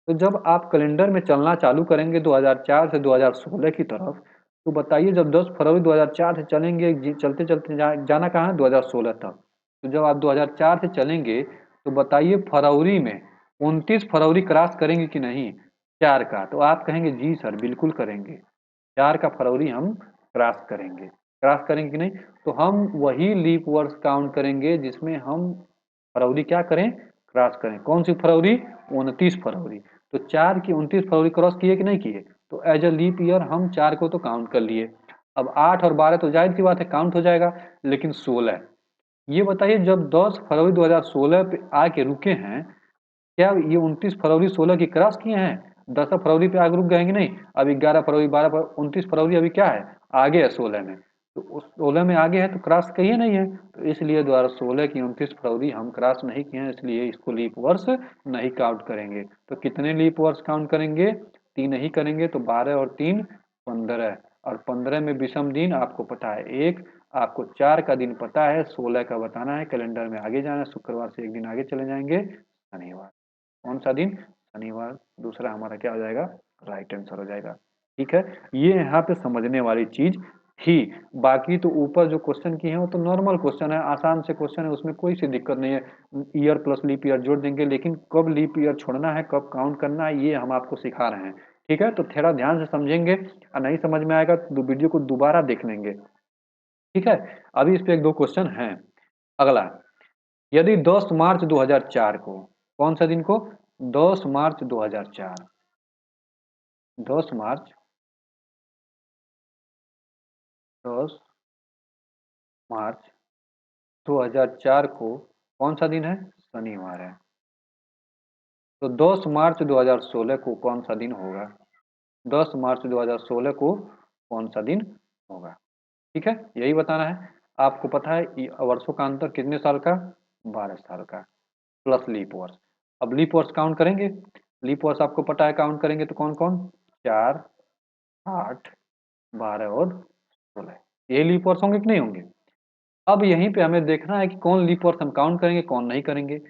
तो जब आप कैलेंडर में चलना चालू करेंगे 2004 से 2016 की तरफ, तो बताइए जब 10 फरवरी 2004 से चलेंगे, चलते चलते जाना कहाँ है, 2016 तक। तो जब आप 2004 से चलेंगे, तो बताइए फरवरी में 29 फरवरी क्रॉस करेंगे कि नहीं, 4 का, तो आप कहेंगे जी सर बिल्कुल करेंगे, 4 का फरवरी हम क्रॉस करेंगे। क्रॉस करेंगे कि नहीं, तो हम वही लीप वर्ष काउंट करेंगे जिसमें हम फरवरी क्या करें, क्रॉस करें। कौन सी फरवरी, 29 फरवरी। तो 4 की 29 फरवरी क्रॉस किए कि नहीं किए, तो एज ए लीप ईयर हम 4 को तो काउंट कर लिए। अब 8 और 12 तो जाहिर सी बात है काउंट हो जाएगा, लेकिन 16, ये बताइए जब 10 फरवरी 2016 पे आके रुके हैं, क्या ये 29 फरवरी 16 की क्रॉस किए हैं, 10 फरवरी पे आगे रुक गए कि नहीं। अब 11 फरवरी 12 फरवरी 29 फरवरी अभी क्या है, आगे है 16 में, तो उस 16 में आगे है तो क्रॉस कहिए नहीं है, तो इसलिए द्वारा 16 की 29 फरवरी हम क्रॉस नहीं किए हैं, इसलिए इसको लीप वर्ष नहीं काउंट करेंगे। तो कितने लीप वर्ष काउंट करेंगे, 3 ही करेंगे। तो 12 और 3 15, और 15 में विषम दिन आपको पता है 1, आपको 4 का दिन पता है, 16 का बताना है। कैलेंडर में आगे जाना है, शुक्रवार से एक दिन आगे चले जाएंगे, शनिवार। कौन सा दिन, शनिवार। दूसरा हमारा क्या हो जाएगा, राइट आंसर हो जाएगा। ठीक है, ये यहाँ पे समझने वाली चीज थी। बाकी तो ऊपर जो क्वेश्चन किए हैं वो तो नॉर्मल क्वेश्चन है, आसान से क्वेश्चन है, उसमें कोई सी दिक्कत नहीं है। ईयर प्लस लीप ईयर जोड़ देंगे, लेकिन कब लीप ईयर छोड़ना है, कब काउंट करना है, ये हम आपको सिखा रहे हैं। ठीक है, तो थोड़ा ध्यान से समझेंगे और नहीं समझ में आएगा तो वीडियो को दोबारा देख लेंगे। ठीक है, अभी इस पे एक दो क्वेश्चन हैं। अगला, यदि 10 मार्च 2004 को, कौन सा दिन को, 10 मार्च 2004, 10 मार्च 10 मार्च 2004 को कौन सा दिन है, शनिवार है। तो 10 मार्च 2016 को कौन सा दिन होगा, 10 मार्च 2016 को कौन सा दिन होगा। ठीक है, यही बताना है। आपको पता है वर्षों का अंतर कितने साल का, 12 साल का, प्लस लीप वर्ष। अब लीप वर्ष काउंट करेंगे, लीप वर्ष आपको पता है, काउंट करेंगे तो कौन कौन, 4, 8, 12 और 16, ये लीप वर्ष होंगे कि नहीं होंगे। अब यहीं पे हमें देखना है कि कौन लीप वर्ष हम काउंट करेंगे कौन नहीं करेंगे।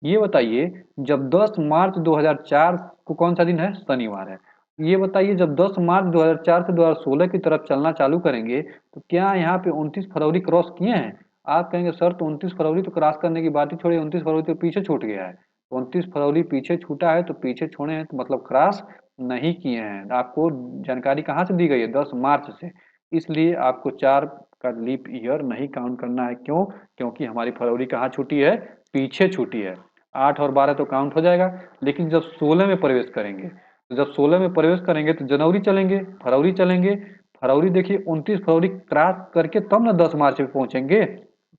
ये बताइए, जब 10 मार्च 2004 को कौन सा दिन है, शनिवार है। ये बताइए, जब 10 मार्च 2004 से 2016 की तरफ चलना चालू करेंगे तो क्या यहाँ पे 29 फरवरी क्रॉस किए हैं। आप कहेंगे सर तो 29 फरवरी तो क्रॉस करने की बात ही छोड़िए, 29 फरवरी तो पीछे छूट गया है। 29 फरवरी पीछे छूटा है तो पीछे छोड़े हैं तो मतलब क्रॉस नहीं किए हैं। आपको जानकारी कहाँ से दी गई है, 10 मार्च से। इसलिए आपको 4 का लीप ईयर नहीं काउंट करना है। क्यों, क्योंकि हमारी फरवरी कहाँ छूटी है, पीछे छूटी है। 8 और 12 तो काउंट हो जाएगा, लेकिन जब 16 में प्रवेश करेंगे, तो जब 16 में प्रवेश करेंगे तो जनवरी चलेंगे, फरवरी चलेंगे। फरवरी देखिए 29 फरवरी क्रॉस करके तब ना 10 मार्च पे पहुंचेंगे।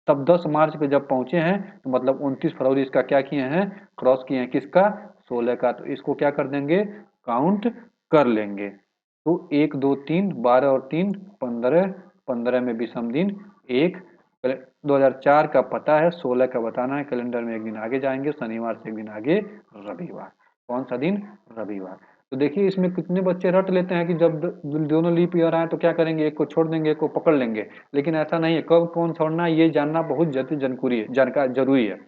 तब 10 मार्च पे जब पहुंचे हैं तो मतलब 29 फरवरी इसका क्या किए हैं, क्रॉस किए हैं, किसका, 16 का। तो इसको क्या कर देंगे, काउंट कर लेंगे। तो 1 2 3, 12 और 3 15, 15 में विषम दिन एक। 2004 का पता है, 16 का बताना है। कैलेंडर में एक दिन आगे जाएंगे, शनिवार से एक दिन आगे रविवार। कौन सा दिन, रविवार। तो देखिए इसमें कितने बच्चे रट लेते हैं कि जब दोनों लीप ईयर आए तो क्या करेंगे, एक को छोड़ देंगे एक को पकड़ लेंगे। लेकिन ऐसा नहीं है, कब कौन छोड़ना है ये जानना बहुत जानकारी है, जानकार जरूरी है।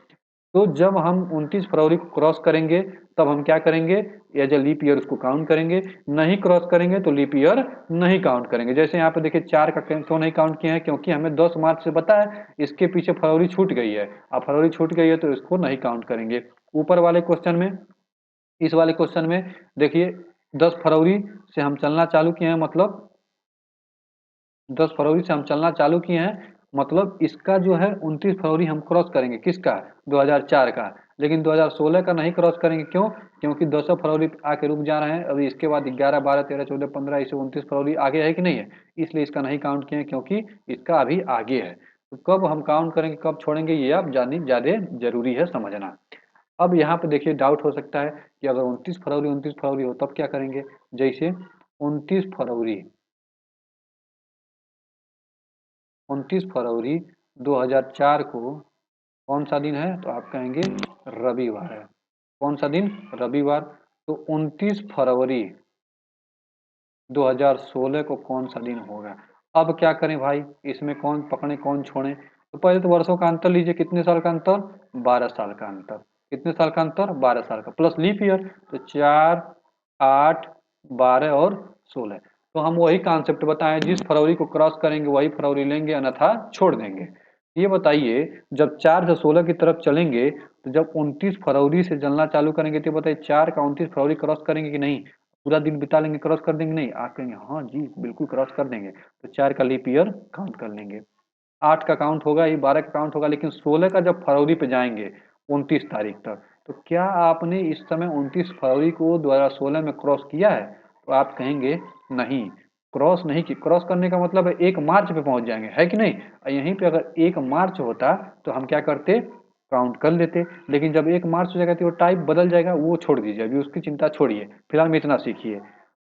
तो जब हम 29 फरवरी को क्रॉस करेंगे तब हम क्या करेंगे, एज ए लीप ईयर उसको काउंट करेंगे। नहीं क्रॉस करेंगे तो लीप ईयर नहीं काउंट करेंगे। जैसे यहाँ पे देखिए 4 का क्यों नहीं काउंट किया है, क्योंकि हमें 10 मार्च से पता है इसके पीछे फरवरी छूट गई है। अब फरवरी छूट गई है तो इसको नहीं काउंट करेंगे। ऊपर वाले क्वेश्चन में, इस वाले क्वेश्चन में देखिए 10 फरवरी से हम चलना चालू किए हैं, मतलब 10 फरवरी से हम चलना चालू किए हैं, मतलब इसका जो है 29 फरवरी हम क्रॉस करेंगे, किसका, 2004 का। लेकिन 2016 का नहीं क्रॉस करेंगे। क्यों, क्योंकि 10 फरवरी पे आके रुक जा रहे हैं। अभी इसके बाद 11 12 13 14 15 इसे 29 फरवरी आगे है कि नहीं है, इसलिए इसका नहीं काउंट किए हैं, क्योंकि इसका अभी आगे है। तो कब हम काउंट करेंगे कब छोड़ेंगे ये आप जाननी ज़्यादा जरूरी है समझना। अब यहाँ पे देखिए डाउट हो सकता है कि अगर 29 फरवरी हो तब क्या करेंगे। जैसे 29 फरवरी 2004 को कौन सा दिन है, तो आप कहेंगे रविवार है। कौन सा दिन, रविवार। तो 29 फरवरी 2016 को कौन सा दिन होगा। अब क्या करें भाई, इसमें कौन पकड़े कौन छोड़े। तो पहले तो वर्षों का अंतर लीजिए, कितने साल का अंतर, 12 साल का अंतर। कितने साल का अंतर, 12 साल का, प्लस लीप ईयर। तो 4, 8, 12 और 16। तो हम वही कॉन्सेप्ट बताएं, जिस फरवरी को क्रॉस करेंगे वही फरवरी लेंगे, अन्यथा छोड़ देंगे। ये बताइए, जब 4 से 16 की तरफ चलेंगे तो जब 29 फरवरी से चलना चालू करेंगे तो बताइए 4 का 29 फरवरी क्रॉस करेंगे कि नहीं, पूरा दिन बिता लेंगे, क्रॉस कर देंगे नहीं। आप कहेंगे हाँ जी बिल्कुल क्रॉस कर देंगे। तो 4 का लीप ईयर काउंट कर लेंगे। 8 का काउंट होगा ही, 12 का काउंट होगा, लेकिन 16 का जब फरवरी पे जाएंगे 29 तारीख तक, तो क्या आपने इस समय 29 फरवरी को 2016 में क्रॉस किया है, तो आप कहेंगे नहीं, क्रॉस नहीं की। क्रॉस करने का मतलब है 1 मार्च पे पहुंच जाएंगे, है कि नहीं। और यहीं पे अगर 1 मार्च होता तो हम क्या करते, काउंट कर लेते। लेकिन जब 1 मार्च हो जाएगा तो वो टाइप बदल जाएगा, वो छोड़ दीजिए, अभी उसकी चिंता छोड़िए, फिलहाल में इतना सीखिए।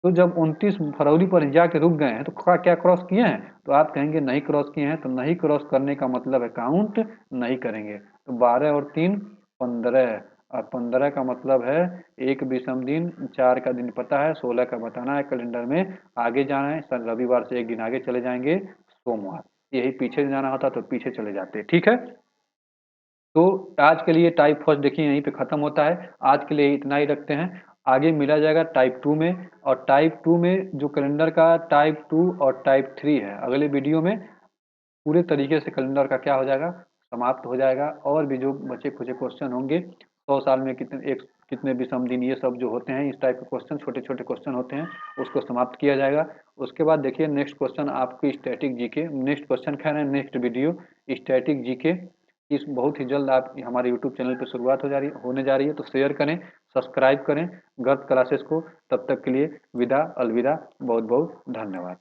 तो जब 29 फरवरी पर जाके रुक गए हैं तो क्या क्रॉस किए हैं, तो आप कहेंगे नहीं क्रॉस किए हैं। तो नहीं क्रॉस करने का मतलब है काउंट नहीं करेंगे। तो 12 और 3 15, और 15 का मतलब है एक विषम दिन। 4 का दिन पता है, 16 का बताना है, कैलेंडर में आगे जाना है। रविवार से एक दिन आगे चले जाएंगे, सोमवार। यही पीछे जाना होता तो पीछे चले जाते। ठीक है, तो आज के लिए टाइप फर्स्ट देखिए यहीं पे खत्म होता है। आज के लिए इतना ही रखते हैं, आगे मिला जाएगा टाइप 2 में। और टाइप 2 में जो कैलेंडर का टाइप 2 और टाइप 3 है, अगले वीडियो में पूरे तरीके से कैलेंडर का क्या हो जाएगा, समाप्त हो जाएगा। और भी जो बचे खुचे क्वेश्चन होंगे, 100 साल में कितने, एक कितने विषम दिन, ये सब जो होते हैं, इस टाइप के क्वेश्चन, छोटे-छोटे क्वेश्चन होते हैं, उसको समाप्त किया जाएगा। उसके बाद देखिए नेक्स्ट क्वेश्चन आपकी स्टैटिक जीके, नेक्स्ट क्वेश्चन कह रहे हैं नेक्स्ट वीडियो स्टैटिक जीके, इस बहुत ही जल्द आप हमारे यूट्यूब चैनल पे शुरुआत होने जा रही है, तो शेयर करें, सब्सक्राइब करें गर्त क्लासेस को। तब तक के लिए विदा, अलविदा, बहुत बहुत धन्यवाद।